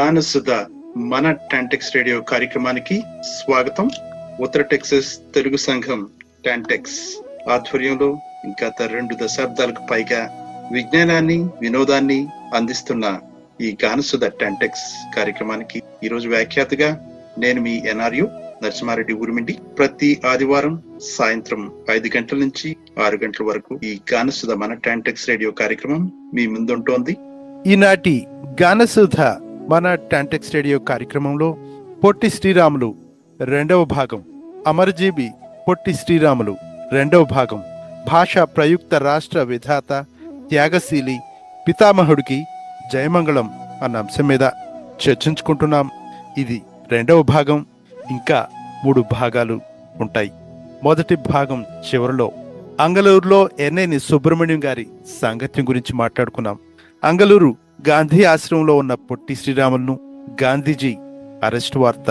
గానసుధ మన TANTEX radio కార్యక్రమానికి స్వాగతం. ఉత్తర టెక్సస్ తెలుగు సంఘం టాంటెక్స్ ఆధ్వర్యంలో గత 2 దశాబ్దాలకు పైగా విజ్ఞానాన్ని వినోదాన్ని అందిస్తున్న ఈ గానసుధ టాంటెక్స్ కార్యక్రమానికి ఈరోజు వ్యాఖ్యాతగా నేను మీ ఎన్ఆర్యు నరసింహారెడ్డి ఊరిమిండి. ప్రతి ఆదివారం సాయంత్రం 5 గంటల నుంచి 6 గంటల వరకు ఈ గానసుధ మన టాంటెక్స్ రేడియో కార్యక్రమం మీ ముందుంటోంది. ఈనాటి గానసుధ మన టాంటెక్స్ రేడియో కార్యక్రమంలో పొట్టి శ్రీరాములు 2వ భాగం, అమరజీవి పొట్టి శ్రీరాములు 2వ భాగం, భాషా ప్రయుక్త రాష్ట్ర విధాత త్యాగశీలి పితామహుడికి జయమంగళం అన్న అంశం మీద చర్చించుకుంటున్నాం. ఇది 2వ భాగం. ఇంకా 3 భాగాలు ఉంటాయి. మొదటి భాగం చివరిలో అంగళూరులో ఎన్నేని సుబ్రహ్మణ్యం గారి సాంగత్యం గురించి మాట్లాడుకున్నాం. అంగళూరు గాంధీ ఆశ్రమంలో ఉన్న పొట్టి శ్రీరాములను గాంధీజీ అరెస్టు వార్త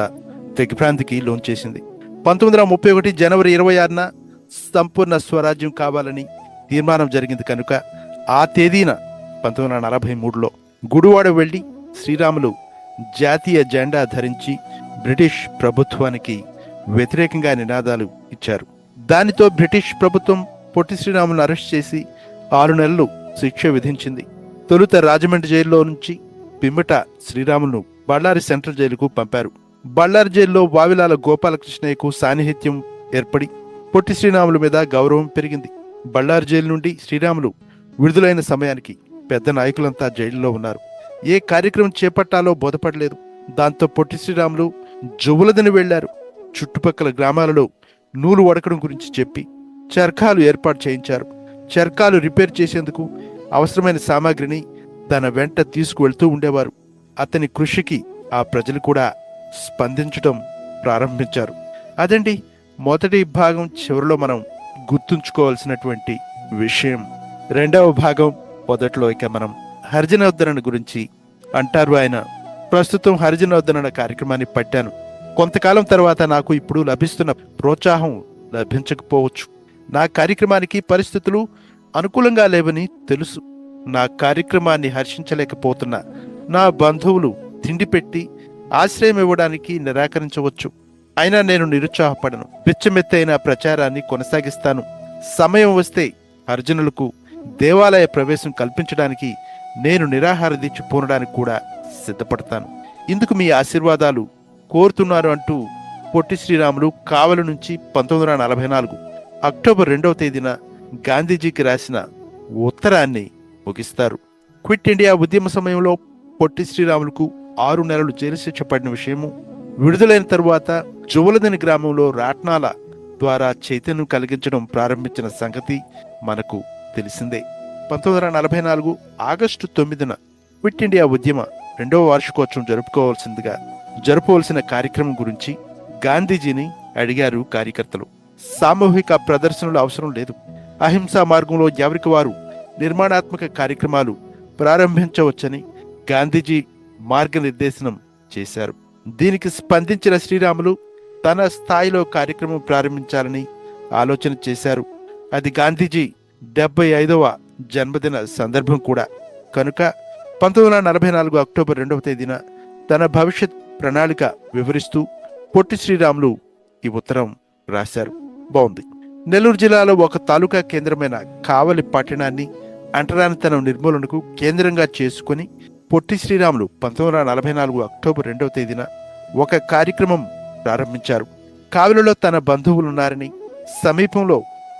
దిగ్భ్రాంతికి లోన్చేసింది. 1931 జనవరి 26న సంపూర్ణ స్వరాజ్యం కావాలని తీర్మానం జరిగింది కనుక ఆ తేదీన 1943లో గుడివాడ వెళ్లి శ్రీరాములు జాతీయ జెండా ధరించి బ్రిటిష్ ప్రభుత్వానికి వ్యతిరేకంగా నినాదాలు ఇచ్చారు. దానితో బ్రిటిష్ ప్రభుత్వం పొట్టి శ్రీరాములను అరెస్ట్ చేసి 6 నెలలు శిక్ష విధించింది. తొలుత రాజమండ్రి జైల్లో నుంచి పిమ్మట శ్రీరాములను బళ్ళారి సెంట్రల్ జైలుకు పంపారు. బళ్ళారి జైల్లో వావిలాల గోపాలకృష్ణయ్యకు సాన్నిహిత్యం ఏర్పడి పొట్టి శ్రీరాముల మీద గౌరవం పెరిగింది. బళ్ళారి జైలు నుండి శ్రీరాములు విడుదలైన సమయానికి పెద్ద నాయకులంతా జైలులో ఉన్నారు. ఏ కార్యక్రమం చేపట్టాలో బోధపడలేదు. దాంతో పొట్టి శ్రీరాములు జువ్వలదని వెళ్లారు. చుట్టుపక్కల గ్రామాలలో నూలు వడకడం గురించి చెప్పి చర్ఖాలు ఏర్పాటు చేయించారు. చర్ఖాలు రిపేర్ చేసేందుకు అవసరమైన సామాగ్రిని తన వెంట తీసుకువెళ్తూ ఉండేవారు. అతని కృషికి ఆ ప్రజలు కూడా స్పందించడం ప్రారంభించారు. అదండి మొదటి భాగం చివరిలో మనం గుర్తుంచుకోవాల్సినటువంటి విషయం. 2వ భాగం మొదట్లో ఇక మనం హరిజనోద్ధరణ గురించి అంటారు ఆయన. ప్రస్తుతం హరిజనోద్ధరణ కార్యక్రమాన్ని పట్టాను. కొంతకాలం తర్వాత నాకు ఇప్పుడు లభిస్తున్న ప్రోత్సాహం లభించకపోవచ్చు. నా కార్యక్రమానికి పరిస్థితులు అనుకూలంగా లేవని తెలుసు. నా కార్యక్రమాన్ని హర్షించలేకపోతున్నా నా బంధువులు తిండి పెట్టి ఆశ్రయం ఇవ్వడానికి నిరాకరించవచ్చు. అయినా నేను నిరుత్సాహపడను. పిచ్చమెత్తైన ప్రచారాన్ని కొనసాగిస్తాను. సమయం వస్తే హరిజనులకు దేవాలయ ప్రవేశం కల్పించడానికి నేను నిరాహార దీక్ష పూనడానికి కూడా సిద్ధపడతాను. ఇందుకు మీ ఆశీర్వాదాలు కోరుతున్నారు అంటూ పొట్టి శ్రీరాములు కావలి నుంచి 1944 అక్టోబర్ 2వ తేదీన గాంధీజీకి రాసిన ఉత్తరాన్ని ముగిస్తారు. క్విట్ ఇండియా ఉద్యమ సమయంలో పొట్టి శ్రీరాములకు 6 నెలలు జైలు శిక్ష పడిన విషయము, విడుదలైన తరువాత జువ్వలదని గ్రామంలో రాట్నాల ద్వారా చైతన్యం కలిగించడం ప్రారంభించిన సంగతి మనకు తెలిసిందే. 1944 ఆగస్టు 9న క్విట్ ఇండియా ఉద్యమ 2వ వార్షికోత్సవం జరుపుకోవాల్సిన కార్యక్రమం గురించి గాంధీజీని అడిగారు కార్యకర్తలు. సామూహిక ప్రదర్శనలు అవసరం లేదు. అహింసా మార్గంలో ఎవరికి వారు నిర్మాణాత్మక కార్యక్రమాలు ప్రారంభించవచ్చని గాంధీజీ మార్గనిర్దేశనం చేశారు. దీనికి స్పందించిన శ్రీరాములు తన స్థాయిలో కార్యక్రమం ప్రారంభించాలని ఆలోచన చేశారు. అది గాంధీజీ 75వ జన్మదిన సందర్భం కూడా కనుక 1944 అక్టోబర్ 2వ తేదీన తన భవిష్యత్ ప్రణాళిక వివరిస్తూ పొట్టి శ్రీరాములు ఈ ఉత్తరం రాశారు. బాగుంది. నెల్లూరు జిల్లాలో ఒక తాలూకా కేంద్రమైన కావలి పట్టణాన్ని అంటరానితనం నిర్మూలనకు కేంద్రంగా చేసుకుని పొట్టి శ్రీరాములు 1944 అక్టోబర్ 2వ తేదీన ఒక కార్యక్రమం ప్రారంభించారు. కావలిలో తన బంధువులున్నారని, సమీపంలో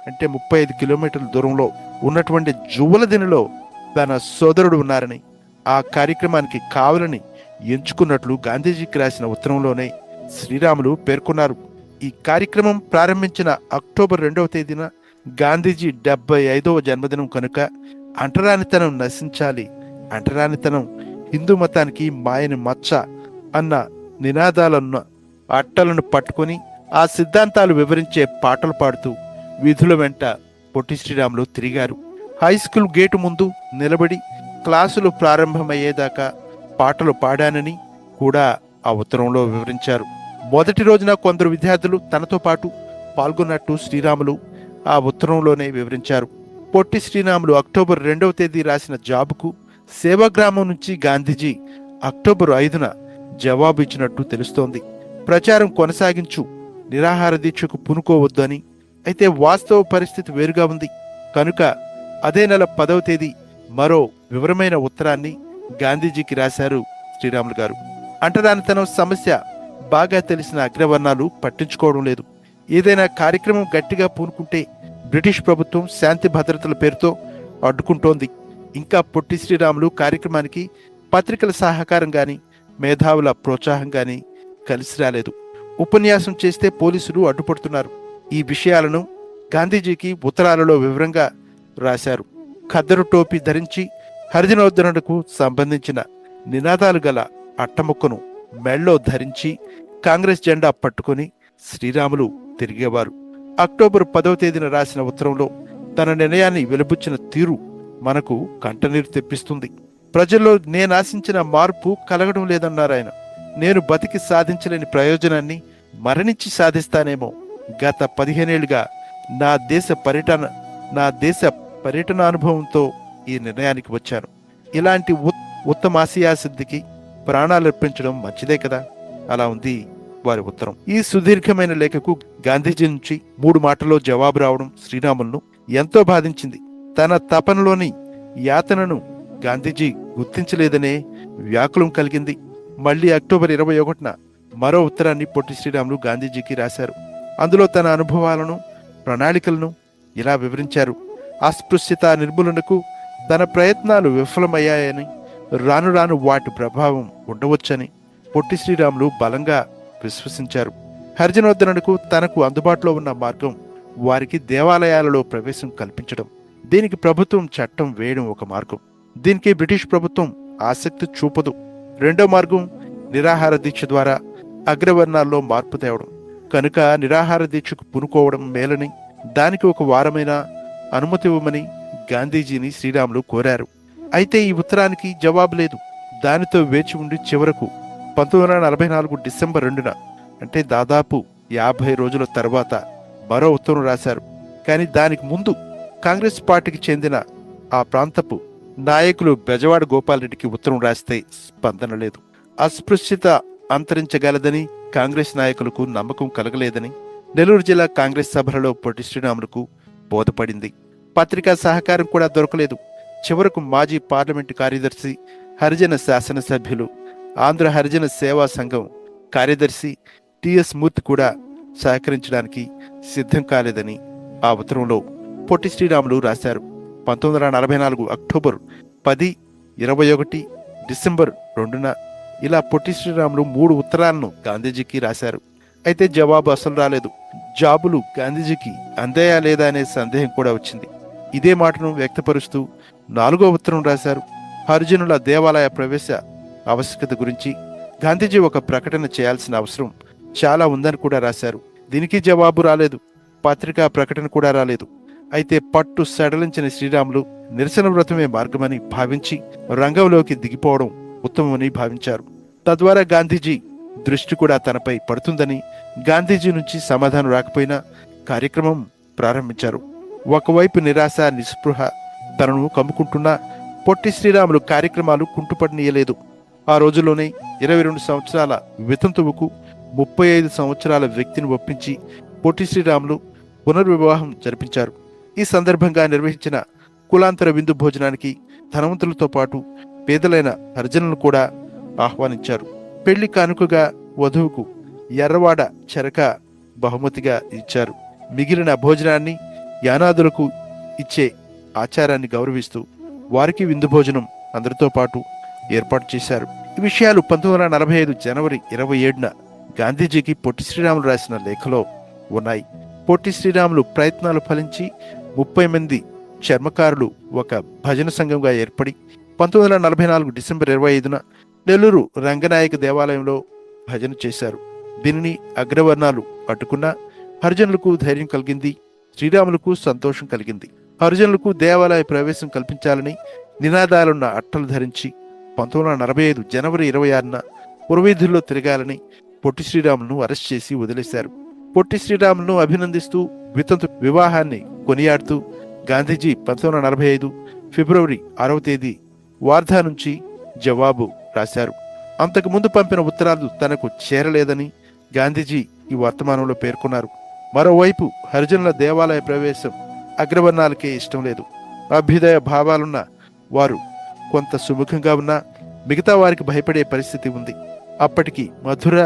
అంటే 35 కిలోమీటర్ల దూరంలో ఉన్నటువంటి జువ్వలదినిలో తన సోదరుడు ఉన్నారని, ఆ కార్యక్రమానికి కావలిని ఎంచుకున్నట్లు గాంధీజీకి రాసిన ఉత్తరంలోనే శ్రీరాములు పేర్కొన్నారు. ఈ కార్యక్రమం ప్రారంభించిన అక్టోబర్ 2వ తేదీన గాంధీజీ 75వ జన్మదినం కనుక అంటరానితనం నశించాలి, అంటరానితనం హిందూ మతానికి మాయని మచ్చ అన్న నినాదాలున్న అట్టలను పట్టుకొని ఆ సిద్ధాంతాలు వివరించే పాటలు పాడుతూ వీధుల వెంట పొట్టి శ్రీరాములు తిరిగారు. హై స్కూల్ గేటు ముందు నిలబడి క్లాసులు ప్రారంభమయ్యేదాకా పాటలు పాడానని కూడా ఆ ఉత్తరంలో వివరించారు. మొదటి రోజున కొందరు విద్యార్థులు తనతో పాటు పాల్గొన్నట్టు శ్రీరాములు ఆ ఉత్తరంలోనే వివరించారు. పొట్టి శ్రీరాములు అక్టోబర్ 2వ తేదీ రాసిన జాబుకు సేవాగ్రామం నుంచి గాంధీజీ అక్టోబర్ 5న జవాబు ఇచ్చినట్టు తెలుస్తోంది. ప్రచారం కొనసాగించు, నిరాహార దీక్షకు పూనుకోవద్దు అని. అయితే వాస్తవ పరిస్థితి వేరుగా ఉంది కనుక అదే నెల 10వ తేదీ మరో వివరమైన ఉత్తరాన్ని గాంధీజీకి రాశారు శ్రీరాములు గారు. అంటరానితనం సమస్య బాగా తెలిసిన అగ్రవర్ణాలు పట్టించుకోవడం లేదు. ఏదైనా కార్యక్రమం గట్టిగా పూనుకుంటే బ్రిటిష్ ప్రభుత్వం శాంతి భద్రతల పేరుతో అడ్డుకుంటోంది. ఇంకా పొట్టి శ్రీరాములు కార్యక్రమానికి పత్రికల సహకారం గాని, మేధావుల ప్రోత్సాహం గాని కలిసి రాలేదు. ఉపన్యాసం చేస్తే పోలీసులు అడ్డుపడుతున్నారు. ఈ విషయాలను గాంధీజీకి ఉత్తరాలలో వివరంగా రాశారు. ఖద్దరు టోపీ ధరించి హరిజనోద్ధరణకు సంబంధించిన నినాదాలు గల అట్టముక్కను మెళ్ళో ధరించి కాంగ్రెస్ జెండా పట్టుకుని శ్రీరాములు తిరిగేవారు. అక్టోబర్ 10వ తేదీన రాసిన ఉత్తరంలో తన నిర్ణయాన్ని వెలుబుచ్చిన తీరు మనకు కంటనీరు తెప్పిస్తుంది. ప్రజల్లో నేనాశించిన మార్పు కలగడం లేదన్నారాయన. నేను బతికి సాధించలేని ప్రయోజనాన్ని మరణించి సాధిస్తానేమో. గత 15 ఏళ్లుగా నా దేశ పర్యటనానుభవంతో ఈ నిర్ణయానికి వచ్చాను. ఇలాంటి ఉత్తమాశయాసిద్ధికి ప్రాణాలర్పించడం మంచిదే కదా. అలా ఉంది వారి ఉత్తరం. ఈ సుదీర్ఘమైన లేఖకు గాంధీజీ నుంచి 3 మాటల్లో జవాబు రావడం శ్రీరాములను ఎంతో బాధించింది. తన తపనలోని యాతనను గాంధీజీ గుర్తించలేదనే వ్యాకులం కలిగింది. మళ్లీ అక్టోబర్ 21న మరో ఉత్తరాన్ని పొట్టి శ్రీరాములు గాంధీజీకి రాశారు. అందులో తన అనుభవాలను, ప్రణాళికలను ఇలా వివరించారు. అస్పృశ్యత నిర్మూలనకు తన ప్రయత్నాలు విఫలమయ్యాయని, రాను రాను వాటి ప్రభావం ఉండవచ్చని పొట్టి శ్రీరాములు బలంగా విశ్వసించారు. హరిజనోద్ధరణకు తనకు అందుబాటులో ఉన్న మార్గం వారికి దేవాలయాలలో ప్రవేశం కల్పించడం. దీనికి ప్రభుత్వం చట్టం వేయడం ఒక మార్గం. దీనికి బ్రిటిష్ ప్రభుత్వం ఆసక్తి చూపదు. రెండో మార్గం నిరాహార దీక్ష ద్వారా అగ్రవర్ణాల్లో మార్పు తేవడం. కనుక నిరాహార దీక్షకు పూనుకోవడం మేలని, దానికి ఒక వారమైన అనుమతి ఇవ్వమని గాంధీజీని శ్రీరాములు కోరారు. అయితే ఈ ఉత్తరానికి జవాబు లేదు. దానితో వేచి ఉండి చివరకు 1944 డిసెంబర్ 2న, అంటే దాదాపు 50 రోజుల తర్వాత మరో ఉత్తరం రాశారు. కానీ దానికి ముందు కాంగ్రెస్ పార్టీకి చెందిన ఆ ప్రాంతపు నాయకులు బెజవాడ గోపాలరెడ్డికి ఉత్తరం రాస్తే స్పందన లేదు. అస్పృశ్యత అంతరించగలదని కాంగ్రెస్ నాయకులకు నమ్మకం కలగలేదని నెల్లూరు జిల్లా కాంగ్రెస్ సభలలో పొట్టి శ్రీరాములకు బోధపడింది. పత్రికా సహకారం కూడా దొరకలేదు. చివరకు మాజీ పార్లమెంటు కార్యదర్శి, హరిజన శాసనసభ్యులు, ఆంధ్ర హరిజన సేవా సంఘం కార్యదర్శి టిఎస్ మూర్తి కూడా సహకరించడానికి సిద్ధం కాలేదని ఆ ఉత్తరంలో పొట్టి శ్రీరాములు రాశారు. 1944 అక్టోబర్ 10, 21, డిసెంబర్ 2న ఇలా పొట్టి శ్రీరాములు 3 ఉత్తరాలను గాంధీజీకి రాశారు. అయితే జవాబు అసలు రాలేదు. జాబులు గాంధీజీకి అందాయా లేదా అనే సందేహం కూడా వచ్చింది. ఇదే మాటను వ్యక్తపరుస్తూ 4వ ఉత్తరం రాశారు. హరిజనుల దేవాలయ ప్రవేశ ఆవశ్యకత గురించి గాంధీజీ ఒక ప్రకటన చేయాల్సిన అవసరం చాలా ఉందని కూడా రాశారు. దీనికి జవాబు రాలేదు. పత్రికా ప్రకటన కూడా రాలేదు. అయితే పట్టు సడలించిన శ్రీరాములు నిరసన వ్రతమే మార్గమని భావించి రంగంలోకి దిగిపోవడం ఉత్తమమని భావించారు. తద్వారా గాంధీజీ దృష్టి కూడా తనపై పడుతుందని, గాంధీజీ నుంచి సమాధానం రాకపోయినా కార్యక్రమం ప్రారంభించారు. ఒకవైపు నిరాశ, నిస్పృహ తనను కమ్ముకుంటున్న పొట్టి శ్రీరాములు కార్యక్రమాలు కుంటుపడనీయలేదు. ఆ రోజుల్లోనే 22 సంవత్సరాల వితంతువుకు 35 సంవత్సరాల వ్యక్తిని ఒప్పించి పొట్టి శ్రీరాములు పునర్వివాహం జరిపించారు. ఈ సందర్భంగా నిర్వహించిన కులాంతర విందు భోజనానికి ధనవంతులతో పాటు పేదలైన హరిజనులను కూడా ఆహ్వానించారు. పెళ్లి కానుకగా వధువుకు ఎర్రవాడ చెరక బహుమతిగా ఇచ్చారు. మిగిలిన భోజనాన్ని యానాదులకు ఇచ్చే ఆచారాన్ని గౌరవిస్తూ వారికి విందు భోజనం అందరితో పాటు ఏర్పాటు చేశారు. ఈ విషయాలు 1945 జనవరి 27న గాంధీజీకి పొట్టి శ్రీరాములు రాసిన లేఖలో ఉన్నాయి. పొట్టి శ్రీరాములు ప్రయత్నాలు ఫలించి 30 మంది చర్మకారులు ఒక భజన సంఘంగా ఏర్పడి 1944 డిసెంబర్ 25న నెల్లూరు రంగనాయక దేవాలయంలో భజన చేశారు. దీనిని అగ్రవర్ణాలు అడ్డుకున్నా హరిజనులకు ధైర్యం కలిగింది. శ్రీరాములకు సంతోషం కలిగింది. హరిజనులకు దేవాలయ ప్రవేశం కల్పించాలని నినాదాలున్న అట్టలు ధరించి 1945 జనవరి 26న పురవీధుల్లో తిరగాలని పొట్టి శ్రీరాములను అరెస్ట్ చేసి వదిలేశారు. పొట్టి శ్రీరాములను అభినందిస్తూ వితంతు వివాహాన్ని కొనియాడుతూ గాంధీజీ 1945 ఫిబ్రవరి 6వ తేదీ వార్ధా నుంచి జవాబు రాశారు. అంతకుముందు పంపిన ఉత్తరాలు తనకు చేరలేదని గాంధీజీ ఈ వర్తమానంలో పేర్కొన్నారు. మరోవైపు హరిజనుల దేవాలయ ప్రవేశం అగ్రవర్ణాలకే ఇష్టం లేదు. అభ్యుదయ భావాలున్న వారు కొంత సుముఖంగా ఉన్నా మిగతా వారికి భయపడే పరిస్థితి ఉంది. అప్పటికి మధుర,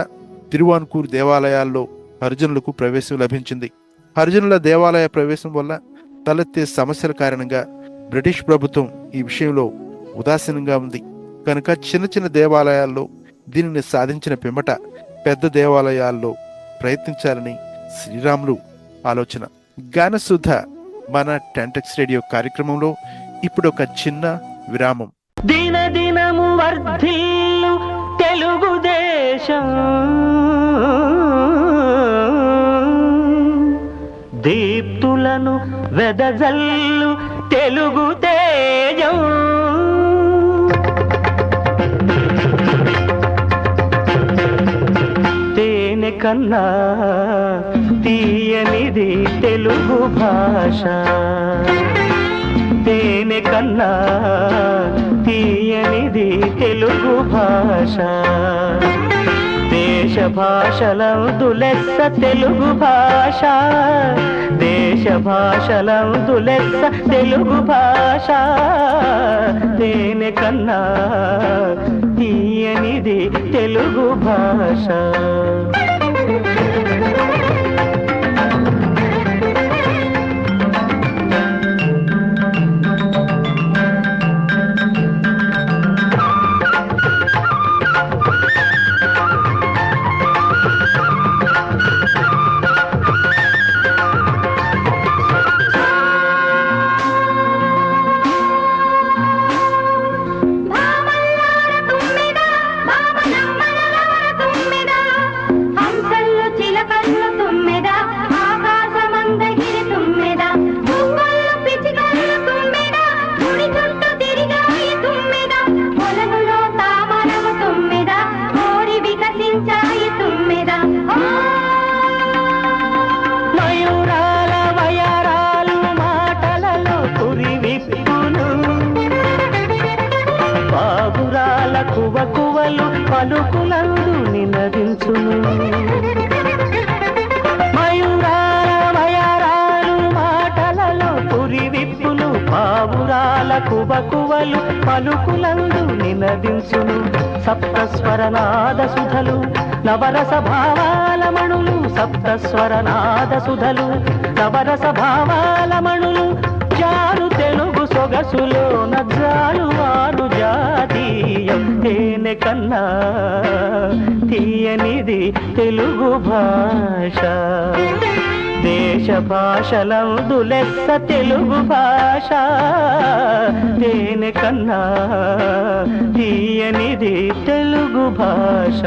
తిరువాన్కూర్ దేవాలయాల్లో హరిజనులకు ప్రవేశం లభించింది. హరిజనుల దేవాలయ ప్రవేశం వల్ల తలెత్తే సమస్యల కారణంగా బ్రిటిష్ ప్రభుత్వం ఈ విషయంలో ఉదాసీనంగా ఉంది. కనుక చిన్న చిన్న దేవాలయాల్లో దీనిని సాధించిన పిమ్మట పెద్ద దేవాలయాల్లో ప్రయత్నించాలని శ్రీరాములు ఆలోచన. గానసుధ మన 10X రేడియో కార్యక్రమంలో ఇప్పుడు ఒక చిన్న విరామం. దినదినము వర్ధిల్లు తెలుగుదేశం, దీప్తులను వెదజల్లు తెలుగు తేజం. తేనె కన్నా తీయనిది తెలుగు భాష, తేనె కన్నా తీయనిది తెలుగు భాష. దేశ భాషలందు లెస్స తెలుగు భాష, దేశ భాషలందు లెస్స తెలుగు భాష. తేనె కన్నా తీయనిది తెలుగు భాష. కువకువలు పలుకులందు నినదించును, మయూరాల వయరాలు మాటలలో పురి విప్పులు, పావురాల కువకువలు పలుకులందు నినదించును. సప్తస్వరనాద సుధలు నవరస భావాల మణులు, సప్తస్వరనాద సుధలు నవరస భావాల మణులు. జారు తెలుగు సొగసులో నజాలు వారు జాతీయం. తేనె కన్నా తీయనిది తెలుగు భాష, దేశ భాషలందు లెస్స తెలుగు భాష. తేనె కన్నా తీయనిది తెలుగు భాష.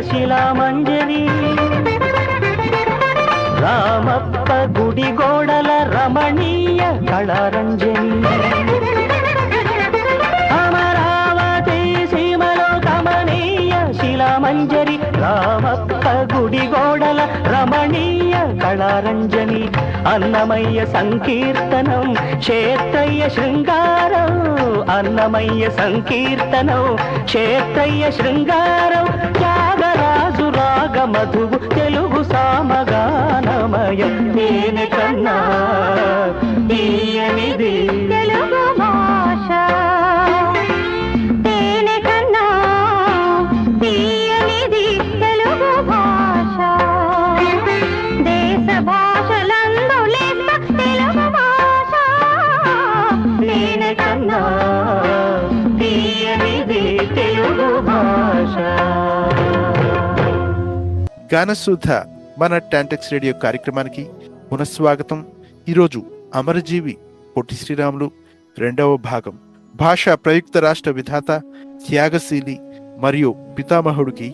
శిలామంజరి రామప్ప గుడి గోడల రమణీయ కళారంజని. అమరావతి సీమలో కమనీయ శిలామంజరి, రామప్ప గుడి గోడల రమణీయ కళారంజని. అన్నమయ్య సంకీర్తనం క్షేత్రయ్య శృంగారం, అన్నమయ్య సంకీర్తనం క్షేత్రయ్య శృంగారం. త్యాగరాజు రాగ మధువు తెలుగు సామగానమయం. తేనె కన్నా తీయనిది తెలుగు భాష, తేనె కన్నా తీయనిది తెలుగు భాష. దేశ భాషలందు లెస్స తెలుగు భాష, తేనె కన్నా తీయనిది తెలుగు భాష. గానసుధ మన 10X రేడియో కార్యక్రమానికి పునఃస్వాగతం. ఈరోజు అమరజీవి పొట్టి శ్రీరాములు 2వ భాగం. భాషా ప్రయుక్త రాష్ట్ర విధాత, త్యాగశీలి మరియు పితామహుడికి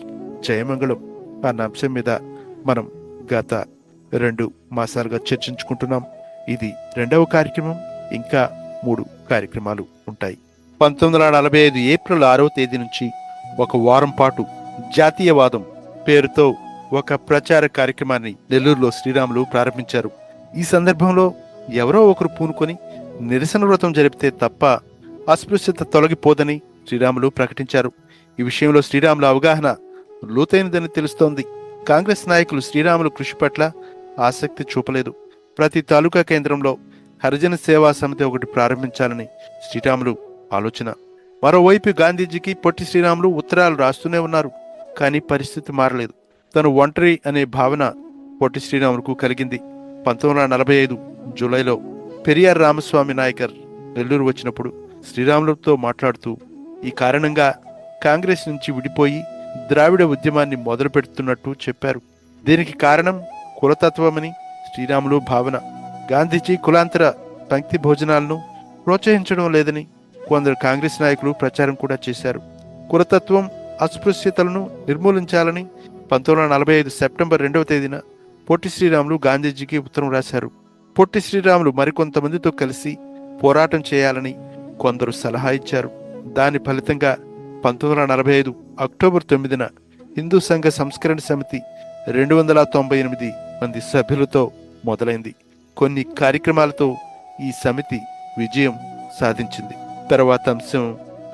జయమంగళం. అన్న అంశం మీద మనం గత 2 మాసాలుగా చర్చించుకుంటున్నాం. ఇది 2వ కార్యక్రమం. ఇంకా 3 కార్యక్రమాలు ఉంటాయి. 1945 ఏప్రిల్ 6వ తేదీ నుంచి ఒక వారం పాటు జాతీయవాదం పేరుతో ఒక ప్రచార కార్యక్రమాన్ని నెల్లూరులో శ్రీరాములు ప్రారంభించారు. ఈ సందర్భంలో ఎవరో ఒకరు పూనుకొని నిరసన వ్రతం జరిపితే తప్ప అస్పృశ్యత తొలగిపోదని శ్రీరాములు ప్రకటించారు. ఈ విషయంలో శ్రీరాముల అవగాహన లోతైనదని తెలుస్తోంది. కాంగ్రెస్ నాయకులు శ్రీరాములు కృషి పట్ల ఆసక్తి చూపలేదు. ప్రతి తాలూకా కేంద్రంలో హరిజన సేవా సమితి ఒకటి ప్రారంభించాలని శ్రీరాములు ఆలోచన. మరోవైపు గాంధీజీకి పొట్టి శ్రీరాములు ఉత్తరాలు రాస్తూనే ఉన్నారు. కానీ పరిస్థితి మారలేదు. తను ఒంటరి అనే భావన పొట్టి శ్రీరాములకు కలిగింది. 1945 జూలైలో పెరియార్ రామస్వామి నాయకర్ నెల్లూరు వచ్చినప్పుడు శ్రీరాములతో మాట్లాడుతూ ఈ కారణంగా కాంగ్రెస్ నుంచి విడిపోయి ద్రావిడ ఉద్యమాన్ని మొదలు పెడుతున్నట్టు చెప్పారు. దీనికి కారణం కులతత్వమని శ్రీరాములు భావన. గాంధీజీ కులాంతర పంక్తి భోజనాలను ప్రోత్సహించడం లేదని కొందరు కాంగ్రెస్ నాయకులు ప్రచారం కూడా చేశారు. కులతత్వం, అస్పృశ్యతలను నిర్మూలించాలని 1945 సెప్టెంబర్ 2వ తేదీన పొట్టి శ్రీరాములు గాంధీజీకి ఉత్తరం రాశారు. పొట్టి శ్రీరాములు మరికొంతమందితో కలిసి పోరాటం చేయాలని కొందరు సలహా ఇచ్చారు. దాని ఫలితంగా 1945 అక్టోబర్ 9న హిందూ సంఘ సంస్కరణ సమితి 298 మంది సభ్యులతో మొదలైంది. కొన్ని కార్యక్రమాలతో ఈ సమితి విజయం సాధించింది. తర్వాత అంశం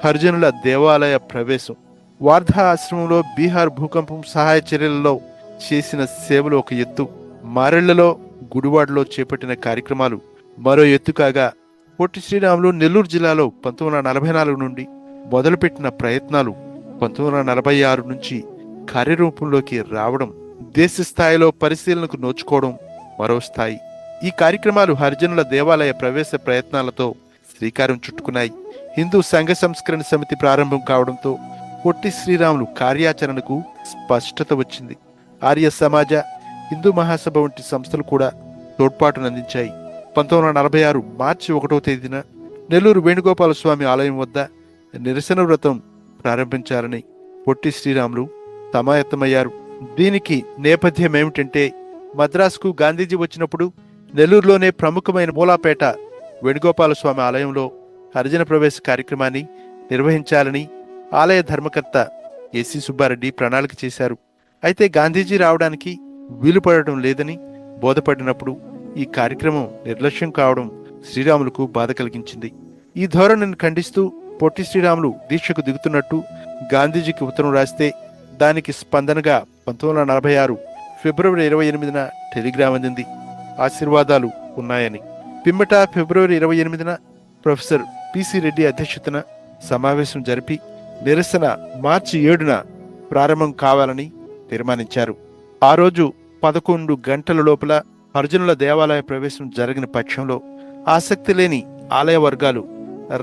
హరిజనుల దేవాలయ ప్రవేశం. వార్ధా ఆశ్రమంలో బీహార్ భూకంపం సహాయ చర్యలలో చేసిన సేవలు ఒక ఎత్తు. మారెళ్లలో, గుడివాడలో చేపట్టిన కార్యక్రమాలు మరో ఎత్తు కాగా, పొట్టి శ్రీరాములు నెల్లూరు జిల్లాలో 1944 నుండి మొదలుపెట్టిన ప్రయత్నాలు 1946 నుంచి కార్యరూపంలోకి రావడం, దేశ స్థాయిలో పరిశీలనకు నోచుకోవడం మరో స్థాయి. ఈ కార్యక్రమాలు హరిజనుల దేవాలయ ప్రవేశ ప్రయత్నాలతో శ్రీకారం చుట్టుకున్నాయి. హిందూ సంఘ సంస్కరణ సమితి ప్రారంభం కావడంతో పొట్టి శ్రీరాములు కార్యాచరణకు స్పష్టత వచ్చింది. ఆర్య సమాజ, హిందూ మహాసభ వంటి సంస్థలు కూడా తోడ్పాటునందించాయి. 1946 మార్చి 1వ తేదీన నెల్లూరు వేణుగోపాల స్వామి ఆలయం వద్ద నిరసన వ్రతం ప్రారంభించాలని పొట్టి శ్రీరాములు సమాయత్తమయ్యారు. దీనికి నేపథ్యం ఏమిటంటే, మద్రాసుకు గాంధీజీ వచ్చినప్పుడు నెల్లూరులోనే ప్రముఖమైన మూలాపేట వేణుగోపాల స్వామి ఆలయంలో హరిజన ప్రవేశ కార్యక్రమాన్ని నిర్వహించాలని ఆలయ ధర్మకర్త ఎస్సి సుబ్బారెడ్డి ప్రణాళిక చేశారు. అయితే గాంధీజీ రావడానికి వీలు పడటం లేదని బోధపడినప్పుడు ఈ కార్యక్రమం నిర్లక్ష్యం కావడం శ్రీరాములకు బాధ కలిగించింది. ఈ ధోరణిని ఖండిస్తూ పొట్టి శ్రీరాములు దీక్షకు దిగుతున్నట్టు గాంధీజీకి ఉత్తరం రాస్తే దానికి స్పందనగా 1946 ఫిబ్రవరి 28న టెలిగ్రామ్ అందింది. ఆశీర్వాదాలు ఉన్నాయని. పిమ్మట ఫిబ్రవరి 28న ప్రొఫెసర్ పిసి రెడ్డి అధ్యక్షతన సమావేశం జరిపి నిరసన మార్చి 7న ప్రారంభం కావాలని తీర్మానించారు. ఆ రోజు 11 గంటల లోపల హరిజనుల దేవాలయ ప్రవేశం జరిగిన పక్షంలో ఆసక్తి లేని ఆలయ వర్గాలు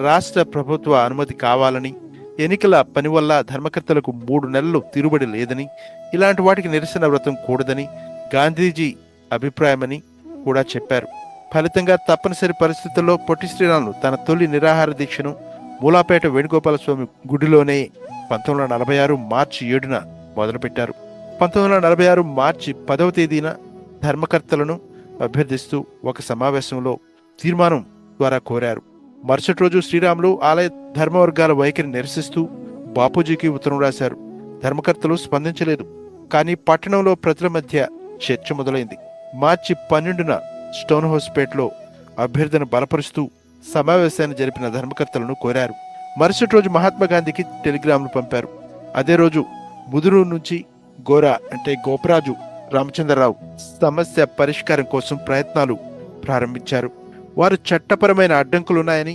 రాష్ట్ర ప్రభుత్వ అనుమతి కావాలని, ఎన్నికల పని వల్ల ధర్మకర్తలకు 3 నెలలు తిరుబడి లేదని, ఇలాంటి వాటికి నిరసన వ్రతం కూడదని గాంధీజీ అభిప్రాయమని కూడా చెప్పారు. ఫలితంగా తప్పనిసరి పరిస్థితుల్లో పొట్టి శ్రీరాములు తన తొలి నిరాహార దీక్షను మూలాపేట వేణుగోపాల స్వామి గుడిలోనే 1946 మార్చి 7న మొదలుపెట్టారు. 1946 మార్చి 10వ తేదీన ధర్మకర్తలను అభ్యర్థిస్తూ ఒక సమావేశంలో తీర్మానం ద్వారా కోరారు. మరుసటి రోజు శ్రీరాములు ఆలయ ధర్మవర్గాల వైఖరి నిరసిస్తూ బాపూజీకి ఉత్తరం రాశారు. ధర్మకర్తలు స్పందించలేదు. కానీ పట్టణంలో ప్రజల మధ్య చర్చ మొదలైంది. మార్చి 12న స్టోన్ హౌస్పేటలో అభ్యర్థన బలపరుస్తూ సమావేశాన్ని జరిపిన ధర్మకర్తలను కోరారు. మరుసటి రోజు మహాత్మా గాంధీకి టెలిగ్రామ్ను పంపారు. అదే రోజు ముదురూరు నుంచి గోపరాజు రామచంద్రరావు సమస్య పరిష్కారం కోసం ప్రయత్నాలు ప్రారంభించారు. వారు చట్టపరమైన అడ్డంకులున్నాయని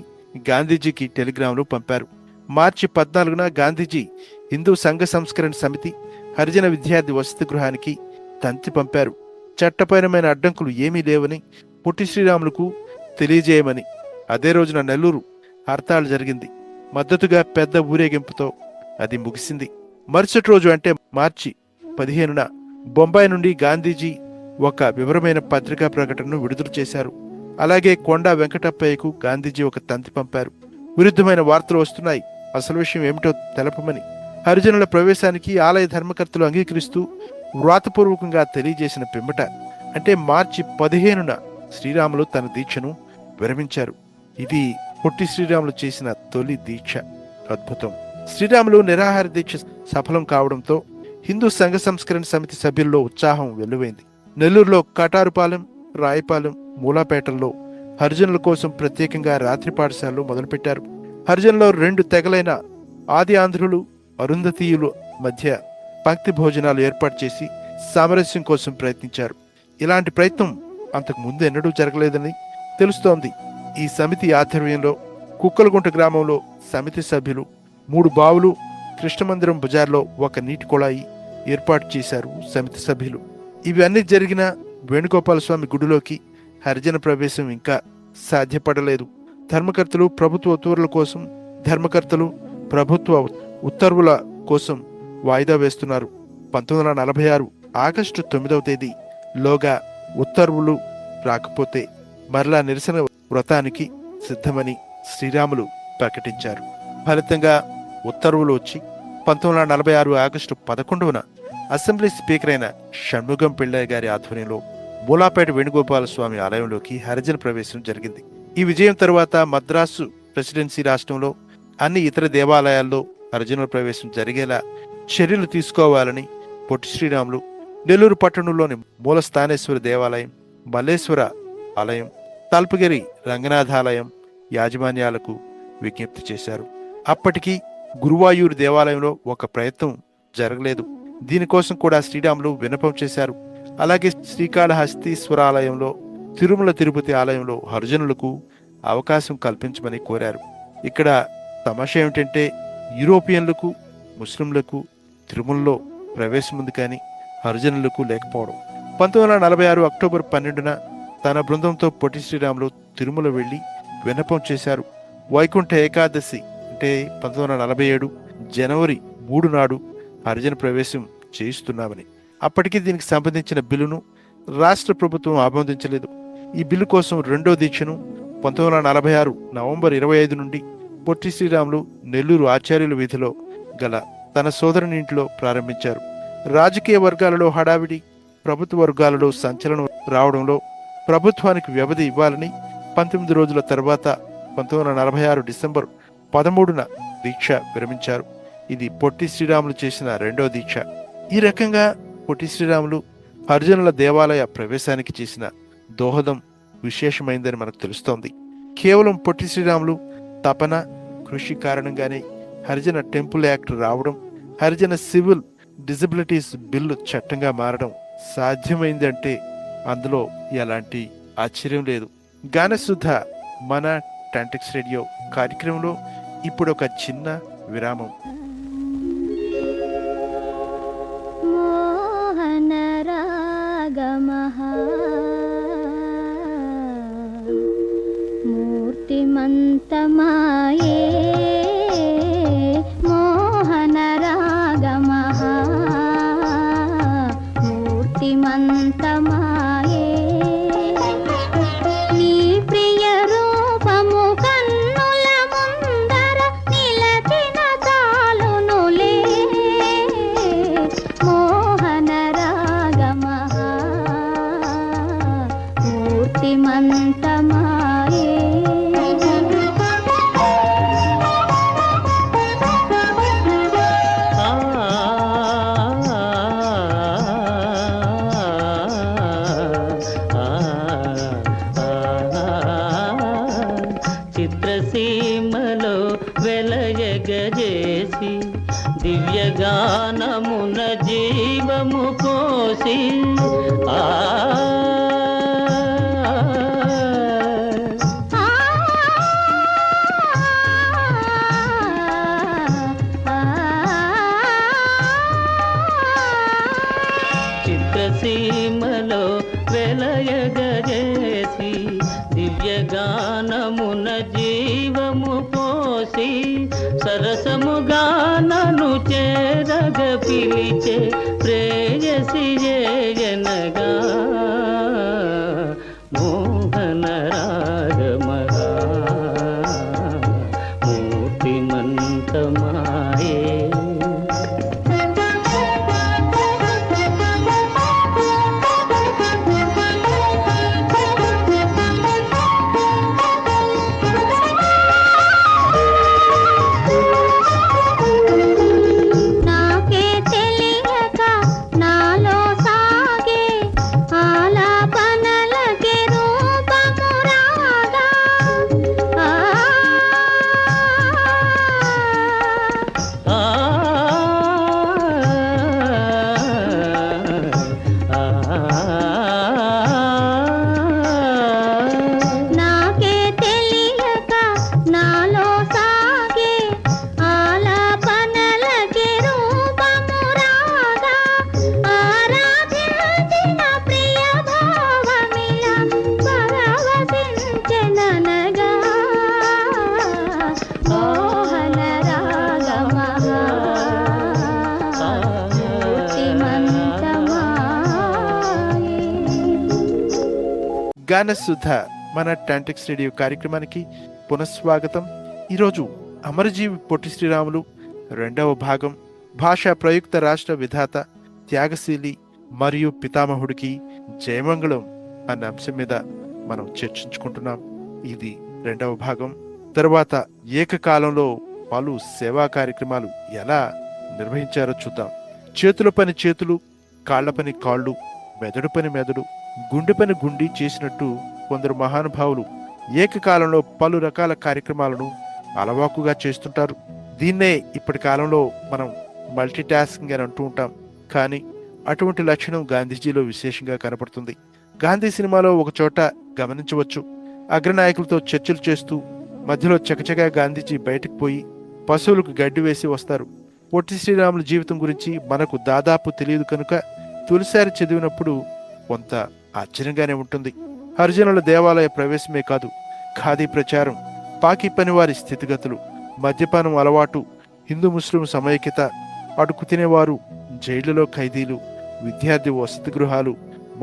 గాంధీజీకి టెలిగ్రామ్లు పంపారు. మార్చి 14న గాంధీజీ హిందూ సంఘ సంస్కరణ సమితి హరిజన విద్యార్థి వసతి గృహానికి తంతి పంపారు. చట్టపరమైన అడ్డంకులు ఏమీ లేవని పొట్టి శ్రీరాములకు తెలియజేయమని. అదే రోజున నెల్లూరు హర్తాళ్ జరిగింది. మద్దతుగా పెద్ద ఊరేగింపుతో అది ముగిసింది. మరుసటి రోజు అంటే మార్చి 15న బొంబాయి నుండి గాంధీజీ ఒక వివరమైన పత్రికా ప్రకటనను విడుదల చేశారు. అలాగే కొండా వెంకటప్పయ్యకు గాంధీజీ ఒక తంతి పంపారు. విరుద్ధమైన వార్తలు వస్తున్నాయి, అసలు విషయం ఏమిటో తెలపమని. హరిజనుల ప్రవేశానికి ఆలయ ధర్మకర్తలు అంగీకరిస్తూ వ్రాతపూర్వకంగా తెలియజేసిన పిమ్మట అంటే మార్చి 15న శ్రీరాములు తన దీక్షను విరమించారు. ఇది పొట్టి శ్రీరాములు చేసిన తొలి దీక్ష. అద్భుతం. శ్రీరాములు నిరాహార దీక్ష సఫలం కావడంతో హిందూ సంఘ సంస్కరణ సమితి సభ్యుల్లో ఉత్సాహం వెల్లువైంది. నెల్లూరులో కటారుపాలెం, రాయపాలెం, మూలాపేటల్లో హరిజనుల కోసం ప్రత్యేకంగా రాత్రి పాఠశాలలు మొదలుపెట్టారు. హరిజనులో 2 తెగలైన ఆది ఆంధ్రులు, అరుంధతీయుల మధ్య పంక్తి భోజనాలు ఏర్పాటు చేసి సామరస్యం కోసం ప్రయత్నించారు. ఇలాంటి ప్రయత్నం అంతకు ముందు ఎన్నడూ జరగలేదని తెలుస్తోంది. ఈ సమితి ఆధ్వర్యంలో కుక్కలగుంట గ్రామంలో సమితి సభ్యులు 3 బావులు, కృష్ణమందిరం బజార్లో 1 నీటి కుళాయి ఏర్పాటు చేశారు సమితి సభ్యులు. ఇవన్నీ జరిగిన వేణుగోపాల స్వామి గుడిలోకి హరిజన ప్రవేశం ఇంకా సాధ్యపడలేదు. ధర్మకర్తలు ప్రభుత్వ ఉత్తర్వుల కోసం ప్రభుత్వ ఉత్తర్వుల కోసం వాయిదా వేస్తున్నారు. 1946 ఆగస్టు 9వ తేదీ లోగా ఉత్తర్వులు రాకపోతే మరలా నిరసన వ్రతానికి సిద్ధమని శ్రీరాములు ప్రకటించారు. ఫలితంగా ఉత్తర్వులు వచ్చి 1946 ఆగస్టు 11న అసెంబ్లీ స్పీకర్ అయిన షణ్ముగం పిళ్ళయ్య గారి ఆధ్వర్యంలో మూలాపేట వేణుగోపాల స్వామి ఆలయంలోకి హరిజన ప్రవేశం జరిగింది. ఈ విజయం తరువాత మద్రాసు ప్రెసిడెన్సీ రాష్ట్రంలో అన్ని ఇతర దేవాలయాల్లో హరిజనుల ప్రవేశం జరిగేలా చర్యలు తీసుకోవాలని పొట్టి శ్రీరాములు నెల్లూరు పట్టణంలోని మూల స్థానేశ్వర దేవాలయం, మల్లేశ్వర ఆలయం, తల్పగిరి రంగనాథాలయం యాజమాన్యాలకు విజ్ఞప్తి చేశారు. అప్పటికి గురువాయూరు దేవాలయంలో ఒక ప్రయత్నం జరగలేదు. దీనికోసం కూడా శ్రీరాములు విన్నపం చేశారు. అలాగే శ్రీకాళహస్తీశ్వరాలయంలో, తిరుమల తిరుపతి ఆలయంలో హరిజనులకు అవకాశం కల్పించమని కోరారు. ఇక్కడ తమాషా ఏమిటంటే యూరోపియన్లకు, ముస్లింలకు తిరుమలలో ప్రవేశం ఉంది కానీ హరిజనులకు లేకపోవడం. 1946 అక్టోబర్ 12న తన బృందంతో పొట్టి శ్రీరాములు తిరుమల వెళ్లి విన్నపం చేశారు. వైకుంఠ ఏకాదశి అంటే 1947 జనవరి 3 నాడు హరిజన ప్రవేశం చేయిస్తున్నామని. అప్పటికి దీనికి సంబంధించిన బిల్లును రాష్ట్ర ప్రభుత్వం ఆమోదించలేదు. ఈ బిల్లు కోసం 2వ దీక్షను 1946 నవంబర్ 25 నుండి పొట్టి శ్రీరాములు నెల్లూరు ఆచార్యుల వీధిలో గల తన సోదరుని ఇంట్లో ప్రారంభించారు. రాజకీయ వర్గాలలో హడావిడి, ప్రభుత్వ వర్గాలలో సంచలనం రావడంలో ప్రభుత్వానికి వ్యవధి ఇవ్వాలని 19 రోజుల తర్వాత 1946 డిసెంబర్ 13న దీక్ష విరమించారు. ఇది పొట్టి శ్రీరాములు చేసిన 2వ దీక్ష. ఈ రకంగా పొట్టి శ్రీరాములు హరిజనుల దేవాలయ ప్రవేశానికి చేసిన దోహదం విశేషమైందని మనకు తెలుస్తోంది. కేవలం పొట్టి శ్రీరాములు తపన, కృషి కారణంగానే హరిజన టెంపుల్ యాక్ట్ రావడం, హరిజన సివిల్ డిజబిలిటీస్ బిల్లు చట్టంగా మారడం సాధ్యమైందంటే అందులో ఎలాంటి ఆశ్చర్యం లేదు. గానసుధ మన టాంటెక్స్ రేడియో కార్యక్రమంలో ఇప్పుడు ఒక చిన్న విరామం. మోహన రాగమః మూర్తిమంతమాయే మోహన రాగమః మూర్తిమంతమాయే నీ ప్రియ రూపము కన్నుల ముందర నిలచిన చాలునులే మోహన రాగమః మూర్తిమంతమాయే చిత్రసీమలో వెలయగజేసి దివ్యగానమున జీవము కోసి చిత్రసీమలో వెలయగజేసి దివ్యగానమున జీవము పోసి సరసముగానను చేరగ పిలిచే ప్రేయసి జయనగా మోహన రాగమః మూర్తిమంతమాయే గానసుధ మన టాంటిక్స్ రేడియో కార్యక్రమానికి పునఃస్వాగతం. ఈరోజు అమరజీవి పొట్టి శ్రీరాములు రెండవ భాగం, భాషా ప్రయుక్త రాష్ట్ర విధాత, త్యాగశీలి మరియు పితామహుడికి జయమంగళం అన్న అంశం మీద మనం చర్చించుకుంటున్నాం. ఇది రెండవ భాగం. తరువాత ఏకకాలంలో పలు సేవా కార్యక్రమాలు ఎలా నిర్వహించారో చూద్దాం. చేతుల పని చేతులు, కాళ్ల పని కాళ్ళు, మెదడు పని మెదడు, గుండె పని గుండి చేసినట్టు కొందరు మహానుభావులు ఏకకాలంలో పలు రకాల కార్యక్రమాలను అలవాకుగా చేస్తుంటారు. దీన్నే ఇప్పటి కాలంలో మనం మల్టీ టాస్కింగ్ అని అంటూ ఉంటాం. కానీ అటువంటి లక్షణం గాంధీజీలో విశేషంగా కనపడుతుంది. గాంధీ సినిమాలో ఒక చోట గమనించవచ్చు. అగ్రనాయకులతో చర్చలు చేస్తూ మధ్యలో చకచకా గాంధీజీ బయటకు పోయి పశువులకు గడ్డి వేసి వస్తారు. పొట్టి శ్రీరాములు జీవితం గురించి మనకు దాదాపు తెలియదు కనుక తొలిసారి చదివినప్పుడు కొంత ఆశ్చర్యంగానే ఉంటుంది. హరిజనుల దేవాలయ ప్రవేశమే కాదు, ఖాదీ ప్రచారం, పాకి పనివారి స్థితిగతులు, మద్యపానం అలవాటు, హిందూ ముస్లిం సమైక్యత, అడుగు తినేవారు, జైళ్లలో ఖైదీలు, విద్యార్థి వసతి గృహాలు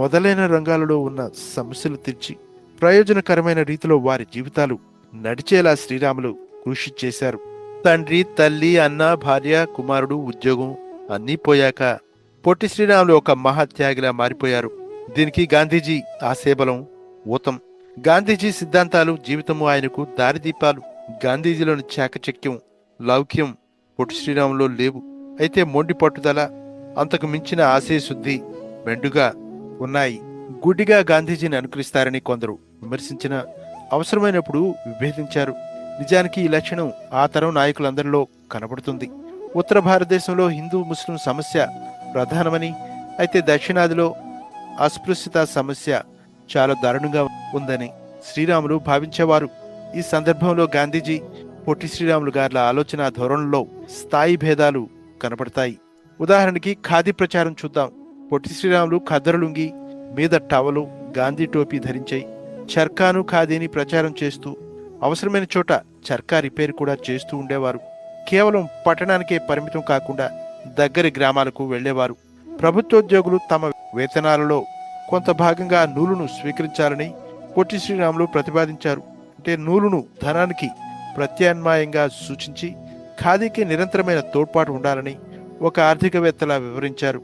మొదలైన రంగాలలో ఉన్న సమస్యలు తీర్చి ప్రయోజనకరమైన రీతిలో వారి జీవితాలు నడిచేలా శ్రీరాములు కృషి చేశారు. తండ్రి, తల్లి, అన్న, భార్య, కుమారుడు, ఉద్యోగం అన్నీ పోయాక పొట్టి శ్రీరాములు ఒక మహాత్యాగిలా మారిపోయారు. దీనికి గాంధీజీ ఆశయబలం ఊతం. గాంధీజీ సిద్ధాంతాలు, జీవితము ఆయనకు దారిదీపాలు. గాంధీజీలోని చాకచక్యం, లౌక్యం పొట్టి శ్రీరాములో లేవు. అయితే మొండి పట్టుదల, అంతకు మించిన ఆశయశుద్ధి మెండుగా ఉన్నాయి. గుడ్డిగా గాంధీజీని అనుకరిస్తారని కొందరు విమర్శించిన, అవసరమైనప్పుడు విభేదించారు. నిజానికి ఈ లక్షణం ఆ తరం నాయకులందరిలో కనబడుతుంది. ఉత్తర భారతదేశంలో హిందూ ముస్లిం సమస్య ప్రధానమని, అయితే దక్షిణాదిలో అస్పృశ్యత సమస్య చాలా దారుణంగా ఉందని శ్రీరాములు భావించేవారు. ఈ సందర్భంలో గాంధీజీ, పొట్టి శ్రీరాములు గార్ల ఆలోచన ధోరణిలో స్థాయి భేదాలు కనపడతాయి. ఉదాహరణకి ఖాదీ ప్రచారం చూద్దాం. పొట్టి శ్రీరాములు ఖద్దరులుంగి మీద టవలు, గాంధీ టోపీ ధరించాయి. చర్కాను, ఖాదీని ప్రచారం చేస్తూ అవసరమైన చోట చర్కా రిపేర్ కూడా చేస్తూ ఉండేవారు. కేవలం పట్టణానికే పరిమితం కాకుండా దగ్గరి గ్రామాలకు వెళ్లేవారు. ప్రభుత్వోద్యోగులు తమ వేతనాలలో కొంత భాగంగా నూలును స్వీకరించాలని పొట్టి శ్రీరాములు ప్రతిపాదించారు. అంటే నూలును ధనానికి ప్రత్యామ్నాయంగా సూచించి ఖాదీకి నిరంతరమైన తోడ్పాటు ఉండాలని ఒక ఆర్థికవేత్తలా వివరించారు.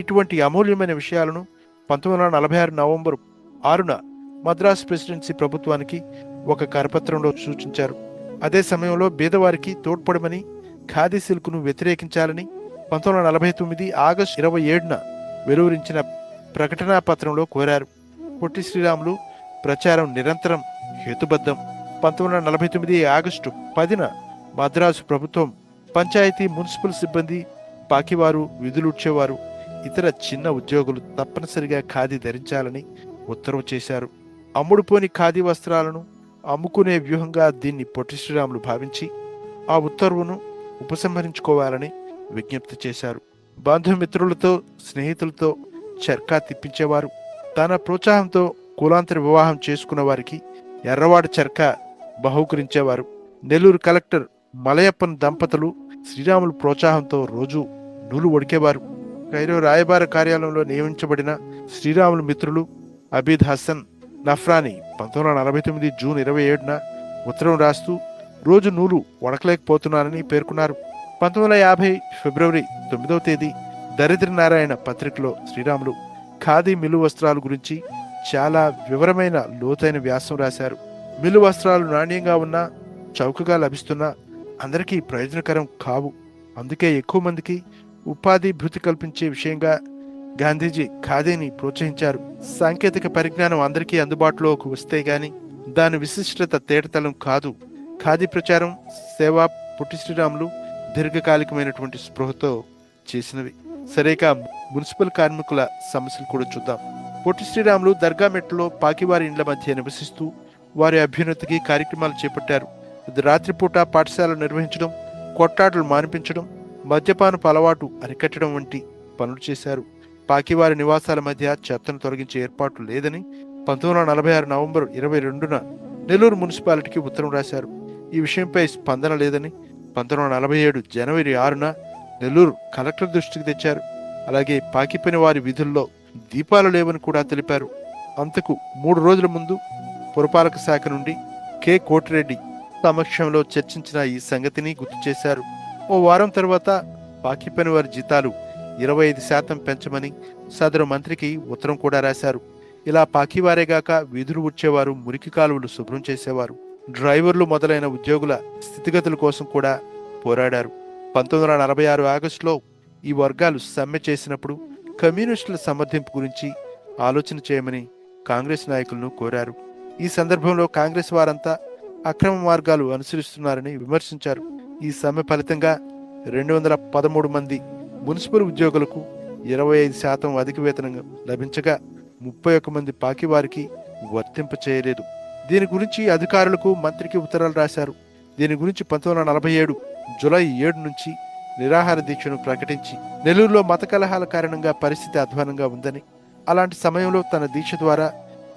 ఇటువంటి అమూల్యమైన విషయాలను 1946 నవంబర్ 6న మద్రాసు ప్రెసిడెన్సీ ప్రభుత్వానికి ఒక కరపత్రంలో సూచించారు. అదే సమయంలో బీదవారికి తోడ్పడమని, ఖాదీ సిల్క్ను వ్యతిరేకించాలని 1949 ఆగస్టు 27న వెలువరించిన ప్రకటనా పత్రంలో కోరారు. పొట్టి శ్రీరాములు ప్రచారం నిరంతరం హేతుబద్ధం. 1949 ఆగస్టు 10న మద్రాసు ప్రభుత్వం పంచాయతీ, మున్సిపల్ సిబ్బంది, పాకివారు, విధులుడ్చేవారు, ఇతర చిన్న ఉద్యోగులు తప్పనిసరిగా ఖాదీ ధరించాలని ఉత్తర్వు చేశారు. అమ్ముడుపోని ఖాదీ వస్త్రాలను అమ్ముకునే వ్యూహంగా దీన్ని పొట్టి శ్రీరాములు భావించి ఆ ఉత్తర్వును ఉపసంహరించుకోవాలని విజ్ఞప్తి చేశారు. బంధుమిత్రులతో, స్నేహితులతో చర్కా తిప్పించేవారు. తన ప్రోత్సాహంతో కులాంతర వివాహం చేసుకున్న వారికి ఎర్రవాడ చర్కా బహూకరించేవారు. నెల్లూరు కలెక్టర్ మలయప్పన్ దంపతులు శ్రీరాములు ప్రోత్సాహంతో రోజు నూలు వడికేవారు. కైరో రాయబార కార్యాలయంలో నియమించబడిన శ్రీరాములు మిత్రులు అబీద్ హసన్ నఫ్రాని 1949 జూన్ 27న ఉత్తరం రాస్తూ రోజు నూలు వడకలేకపోతున్నానని పేర్కొన్నారు. 1950 ఫిబ్రవరి 9వ తేదీ దరిద్ర నారాయణ పత్రికలో శ్రీరాములు ఖాదీ మిల్లు వస్త్రాల గురించి చాలా వివరమైన లోతైన వ్యాసం రాశారు. మిల్లు వస్త్రాలు నాణ్యంగా ఉన్నా, చౌకగా లభిస్తున్నా అందరికీ ప్రయోజనకరం కావు. అందుకే ఎక్కువ మందికి ఉపాధి భృతి కల్పించే విషయంగా గాంధీజీ ఖాదీని ప్రోత్సహించారు. సాంకేతిక పరిజ్ఞానం అందరికీ అందుబాటులోకి వస్తే గాని దాని విశిష్టత తేటతలం కాదు. ఖాదీ ప్రచారం, సేవ పొట్టి శ్రీరాములు దీర్ఘకాలికమైనటువంటి స్పృహతో చేసినవి. సరేక మున్సిపల్ కార్మికుల సమస్యలు కూడా చూద్దాం. పొట్టి శ్రీరాములు దర్గా మెట్లలో పాకివారి ఇండ్ల మధ్య నివసిస్తూ వారి అభ్యున్నతికి కార్యక్రమాలు చేపట్టారు. ఇది రాత్రిపూట పాఠశాలలు నిర్వహించడం, కొట్టాటలు మానిపించడం, మద్యపానపు అలవాటు అరికట్టడం వంటి పనులు చేశారు. పాకివారి నివాసాల మధ్య చెత్తను తొలగించే ఏర్పాట్లు లేదని 1946 నవంబర్ 22న నెల్లూరు మున్సిపాలిటీకి ఉత్తరం రాశారు. ఈ విషయంపై స్పందన లేదని 1947 జనవరి 6న నెల్లూరు కలెక్టర్ దృష్టికి తెచ్చారు. అలాగే పాకిపోయిన వారి విధుల్లో దీపాలు లేవని కూడా తెలిపారు. అంతకు 3 రోజుల ముందు పురపాలక శాఖ నుండి కె కోటిరెడ్డి సమక్షంలో చర్చించిన ఈ సంగతిని గుర్తు చేశారు. ఓ వారం తర్వాత పాకి పని వారి జీతాలు 25% పెంచమని సదరు మంత్రికి ఉత్తరం కూడా రాశారు. ఇలా పాకివారేగాక వీధులు ఉడ్చేవారు, మురికి కాలువలు శుభ్రం చేసేవారు, డ్రైవర్లు మొదలైన ఉద్యోగుల స్థితిగతుల కోసం కూడా పోరాడారు. 1946 ఆగస్టులో ఈ వర్గాలు సమ్మె చేసినప్పుడు కమ్యూనిస్టుల సమర్థింపు గురించి ఆలోచన చేయమని కాంగ్రెస్ నాయకులను కోరారు. ఈ సందర్భంలో కాంగ్రెస్ వారంతా అక్రమ మార్గాలు అనుసరిస్తున్నారని విమర్శించారు. ఈ సమ్మె ఫలితంగా 213 మంది మున్సిపల్ ఉద్యోగులకు 25% అధిక వేతనం లభించగా 31 మంది పాకి వారికి వర్తింప చేయలేదు. దీని గురించి అధికారులకు, మంత్రికి ఉత్తరాలు రాశారు. దీని గురించి 1947 జూలై 7 నుంచి నిరాహార దీక్షను ప్రకటించి నెల్లూరులో మత కలహాల కారణంగా పరిస్థితి అధ్వానంగా ఉందని, అలాంటి సమయంలో తన దీక్ష ద్వారా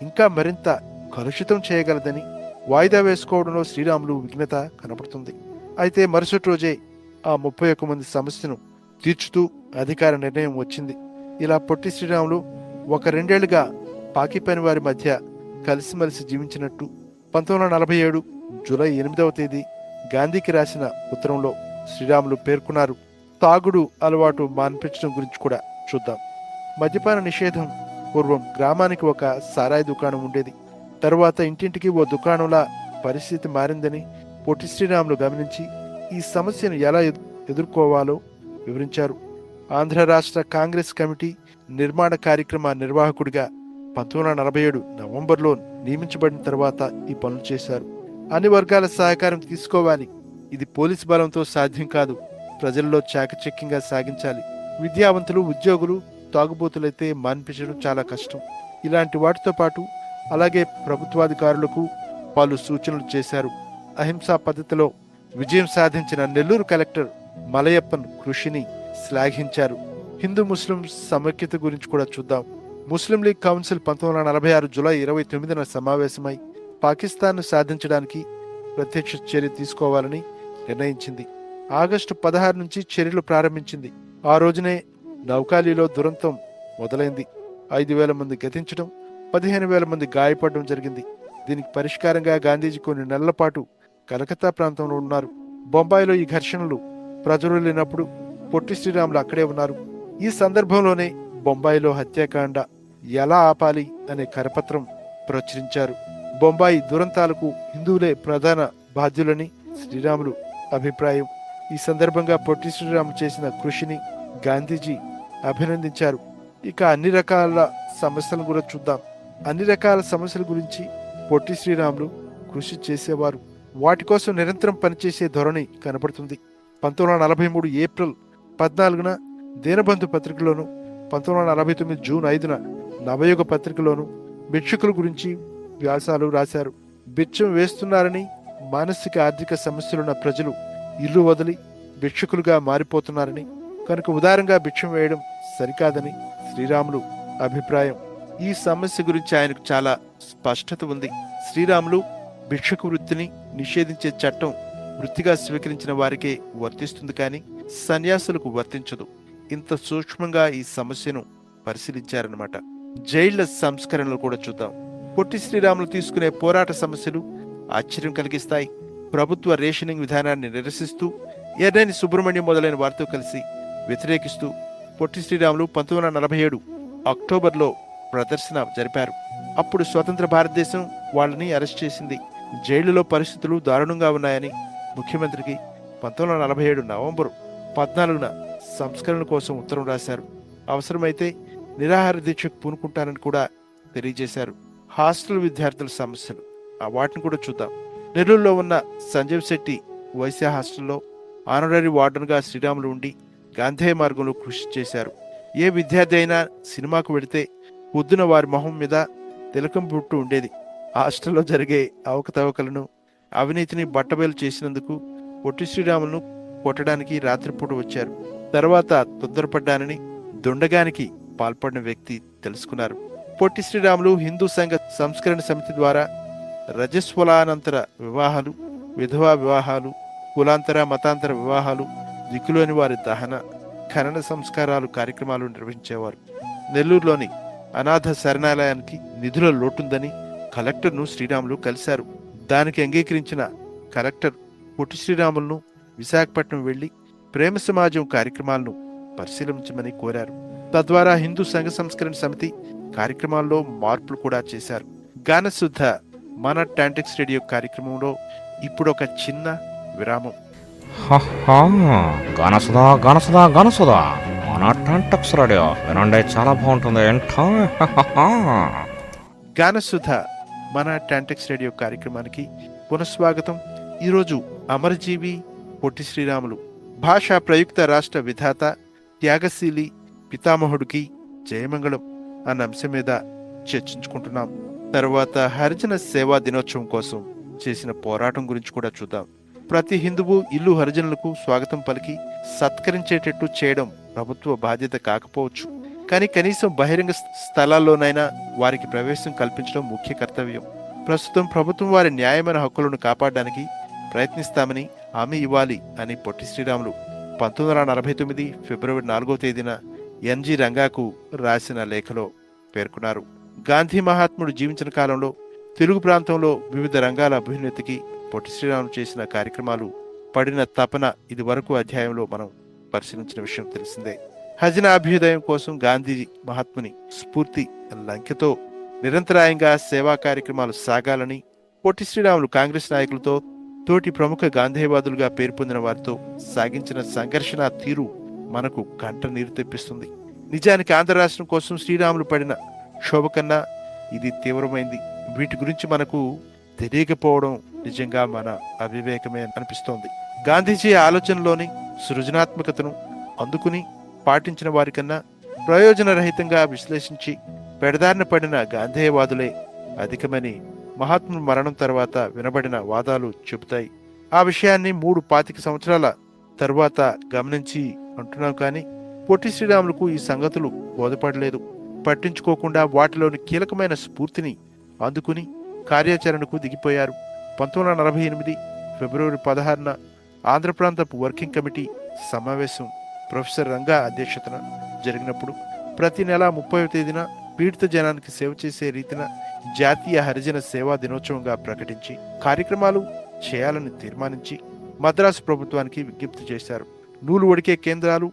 ఇంకా మరింత కలుషితం చేయగలదని వాయిదా వేసుకోవడంలో శ్రీరాములు విఘ్నత కనపడుతుంది. అయితే మరుసటి రోజే ఆ 31 మంది సమస్యను తీర్చుతూ అధికార నిర్ణయం వచ్చింది. ఇలా పొట్టి శ్రీరాములు ఒక 2 ఏళ్లుగా పాకి పని వారి మధ్య కలిసిమెలిసి జీవించినట్టు 1947 జూలై 8వ తేదీ గాంధీకి రాసిన ఉత్తరంలో శ్రీరాములు పేర్కొన్నారు. తాగుడు అలవాటు మాన్పించడం గురించి కూడా చూద్దాం. మద్యపాన నిషేధం పూర్వం గ్రామానికి ఒక సారాయి దుకాణం ఉండేది. తరువాత ఇంటింటికి ఓ దుకాణంలా పరిస్థితి మారిందని పొట్టి శ్రీరాములు గమనించి ఈ సమస్యను ఎలా ఎదుర్కోవాలో వివరించారు. ఆంధ్ర రాష్ట్ర కాంగ్రెస్ కమిటీ నిర్మాణ కార్యక్రమ నిర్వాహకుడిగా 1947 నవంబర్లో నియమించబడిన తర్వాత ఈ పనులు చేశారు. అన్ని వర్గాల సహకారం తీసుకోవాలి. ఇది పోలీసు బలంతో సాధ్యం కాదు. ప్రజల్లో చాకచక్యంగా సాగించాలి. విద్యావంతులు, ఉద్యోగులు తాగుబోతులైతే మాన్పించడం చాలా కష్టం. ఇలాంటి వాటితో పాటు అలాగే ప్రభుత్వాధికారులకు పలు సూచనలు చేశారు. అహింసా పద్ధతిలో విజయం సాధించిన నెల్లూరు కలెక్టర్ మలయప్పన్ కృషిని శ్లాఘించారు. హిందూ ముస్లిం సమైక్యత గురించి కూడా చూద్దాం. ముస్లిం లీగ్ కౌన్సిల్ 1946 జూలై 29న సమావేశమై పాకిస్తాన్ను సాధించడానికి ప్రత్యక్ష చర్య తీసుకోవాలని నిర్ణయించింది. ఆగస్టు 16 నుంచి చర్యలు ప్రారంభించింది. ఆ రోజునే నౌకాలీలో దురంతం మొదలైంది. 5,000 మంది గతించడం, 15,000 మంది గాయపడడం జరిగింది. దీనికి పరిష్కారంగా గాంధీజీ కొన్ని నెలల పాటు కలకత్తా ప్రాంతంలో ఉన్నారు. బొంబాయిలో ఈ ఘర్షణలు ప్రజ్వరిల్లినప్పుడు పొట్టి శ్రీరాములు అక్కడే ఉన్నారు. ఈ సందర్భంలోనే బొంబాయిలో హత్యాకాండ ఎలా ఆపాలి అనే కరపత్రం ప్రచురించారు. బొంబాయి దురంతాలకు హిందువులే ప్రధాన బాధ్యులని శ్రీరాములు అభిప్రాయం. ఈ సందర్భంగా పొట్టి శ్రీరాములు చేసిన కృషిని గాంధీజీ అభినందించారు. ఇక అన్ని రకాల సమస్యలను కూడా చూద్దాం. అన్ని రకాల సమస్యల గురించి పొట్టి శ్రీరాములు కృషి చేసేవారు. వాటి కోసం నిరంతరం పనిచేసే ధోరణి కనబడుతుంది. 1943 ఏప్రిల్ 14న దీనబంధు పత్రికలోను, 1949 జూన్ 5న నవయుగ పత్రికలోను భిక్షుకుల గురించి వ్యాసాలు రాశారు. బిచ్చం వేస్తున్నారని, మానసిక ఆర్థిక సమస్యలున్న ప్రజలు ఇల్లు వదిలి భిక్షుకులుగా మారిపోతున్నారని, కనుక ఉదారంగా భిక్షం వేయడం సరికాదని శ్రీరాములు అభిప్రాయం. ఈ సమస్య గురించి ఆయనకు చాలా స్పష్టత ఉంది. శ్రీరాములు భిక్షకు వృత్తిని నిషేధించే చట్టం వృత్తిగా స్వీకరించిన వారికే వర్తిస్తుంది, కానీ సన్యాసులకు వర్తించదు. ఇంత సూక్ష్మంగా ఈ సమస్యను పరిశీలించారన్నమాట. జైళ్ల సంస్కరణలు కూడా చూద్దాం. పొట్టి శ్రీరాములు తీసుకునే పోరాట సమస్యలు ఆశ్చర్యం కలిగిస్తాయి. ప్రభుత్వ రేషనింగ్ విధానాన్ని నిరసిస్తూ ఎర్రని సుబ్రహ్మణ్యం మొదలైన వారితో కలిసి వ్యతిరేకిస్తూ పొట్టి శ్రీరాములు 1947 అక్టోబర్లో ప్రదర్శన జరిపారు. అప్పుడు స్వతంత్ర భారతదేశం వాళ్ళని అరెస్ట్ చేసింది. జైలులో పరిస్థితులు దారుణంగా ఉన్నాయని ముఖ్యమంత్రికి 1947 నవంబర్ 14న సంస్కరణ కోసం ఉత్తరం రాశారు. అవసరమైతే నిరాహార దీక్షకు పూనుకుంటానని కూడా తెలియజేశారు. హాస్టల్ విద్యార్థుల సమస్యలు వాటిని కూడా చూద్దాం. నెల్లూరులో ఉన్న సంజీవ్ శెట్టి వైశ్య హాస్టల్లో ఆనరరీ వార్డన్గా శ్రీరాములు ఉండి గాంధేయ మార్గంలో కృషి చేశారు. ఏ విద్యార్థి అయినా సినిమాకు వెళితే పొద్దున వారి మొహం మీద తిలకం బుట్టు ఉండేది. హాస్టల్లో జరిగే అవకతవకలను, అవినీతిని బట్టబయలు చేసినందుకు పొట్టి శ్రీరాములను కొట్టడానికి రాత్రిపూట వచ్చారు. తర్వాత తొందరపడ్డానని దొండగానికి పాల్పడిన వ్యక్తి తెలుసుకున్నారు. పొట్టి శ్రీరాములు హిందూ సంఘ సంస్కరణ సమితి ద్వారా రజస్వలానంతర వివాహాలు, విధవా వివాహాలు, కులాంతర మతాంతర వివాహాలు, దిక్కులోని వారి దహన, ఖనన సంస్కారాలు కార్యక్రమాలు నిర్వహించేవారు. నెల్లూరులోని అనాథ శరణాలయానికి నిధుల లోటుందని కలెక్టర్ను శ్రీరాములు కలిశారు. దానికి అంగీకరించిన కలెక్టర్ పొట్టి శ్రీరాములను విశాఖపట్నం వెళ్లి ప్రేమ సమాజం కార్యక్రమాలను పరిశీలించమని కోరారు. తద్వారా హిందూ సంఘ సంస్కరణ సమితి కార్యక్రమాల్లో మార్పులు కూడా చేశారు. గానశుద్ధ మన టాంటిక్స్ రేడియో కార్యక్రమంలో ఇప్పుడు ఒక చిన్న విరామం. గానసుధా గానసుధా గానసుధా మన టాంటిక్స్ రేడియో వినండి, చాలా బాగుంటుంది. గానసుధ మన టాంటిక్స్ రేడియో కార్యక్రమానికి పునఃస్వాగతం. ఈరోజు అమరజీవి పొట్టి శ్రీరాములు భాషా ప్రయుక్త రాష్ట్ర విధాత, త్యాగశీలి, పితామహుడికి జయమంగళం అన్న అంశం మీద చర్చించుకుంటున్నాం. తర్వాత హరిజన సేవా దినోత్సవం కోసం చేసిన పోరాటం గురించి కూడా చూద్దాం. ప్రతి హిందువు ఇల్లు హరిజనులకు స్వాగతం పలికి సత్కరించేటట్టు చేయడం ప్రభుత్వ బాధ్యత కాకపోవచ్చు, కానీ కనీసం బహిరంగ స్థలాల్లోనైనా వారికి ప్రవేశం కల్పించడం ముఖ్య కర్తవ్యం. ప్రస్తుతం ప్రభుత్వం వారి న్యాయమైన హక్కులను కాపాడడానికి ప్రయత్నిస్తామని హామీ ఇవ్వాలి అని పొట్టి శ్రీరాములు 1949 ఫిబ్రవరి 4వ తేదీన ఎన్జి రంగాకు రాసిన లేఖలో పేర్కొన్నారు. గాంధీ మహాత్ముడు జీవించిన కాలంలో తెలుగు ప్రాంతంలో వివిధ రంగాల అభ్యున్నతికి పొట్టి శ్రీరాములు చేసిన కార్యక్రమాలు, పడిన తపన ఇది వరకు అధ్యాయంలో మనం పరిశీలించిన విషయం తెలిసిందే. హరిజన అభ్యుదయం కోసం గాంధీ మహాత్ముని స్ఫూర్తి లంకెతో నిరంతరాయంగా సేవా కార్యక్రమాలు సాగాలని పొట్టి శ్రీరాములు కాంగ్రెస్ నాయకులతో, తోటి ప్రముఖ గాంధేయవాదులుగా పేరు పొందిన వారితో సాగించిన సంఘర్షణ తీరు మనకు కంట నీరు తెప్పిస్తుంది. నిజానికి ఆంధ్ర రాష్ట్రం కోసం శ్రీరాములు పడిన క్షోభ కన్నా ఇది తీవ్రమైంది. వీటి గురించి మనకు తెలియకపోవడం నిజంగా మన అవివేకమే అనిపిస్తోంది. గాంధీజీ ఆలోచనలోని సృజనాత్మకతను అందుకుని పాటించిన వారికన్నా ప్రయోజనరహితంగా విశ్లేషించి పెడదారిన పడిన గాంధేయవాదులే అధికమని మహాత్ముడు మరణం తర్వాత వినబడిన వాదాలు చెబుతాయి. ఆ విషయాన్ని 25 సంవత్సరాల తరువాత గమనించి అంటున్నాం, కానీ పొట్టి శ్రీరాములకు ఈ సంగతులు బోధపడలేదు. పట్టించుకోకుండా వాటిలోని కీలకమైన స్ఫూర్తిని అందుకుని కార్యాచరణకు దిగిపోయారు. 1948 ఫిబ్రవరి 16న ఆంధ్ర ప్రాంతపు వర్కింగ్ కమిటీ సమావేశం ప్రొఫెసర్ రంగా అధ్యక్షతన జరిగినప్పుడు ప్రతి నెల 30వ తేదీన పీడిత జనానికి సేవ చేసే రీతిన జాతీయ హరిజన సేవా దినోత్సవంగా ప్రకటించి కార్యక్రమాలు చేయాలని తీర్మానించి మద్రాసు ప్రభుత్వానికి విజ్ఞప్తి చేశారు. నూలు వడికే కేంద్రాలు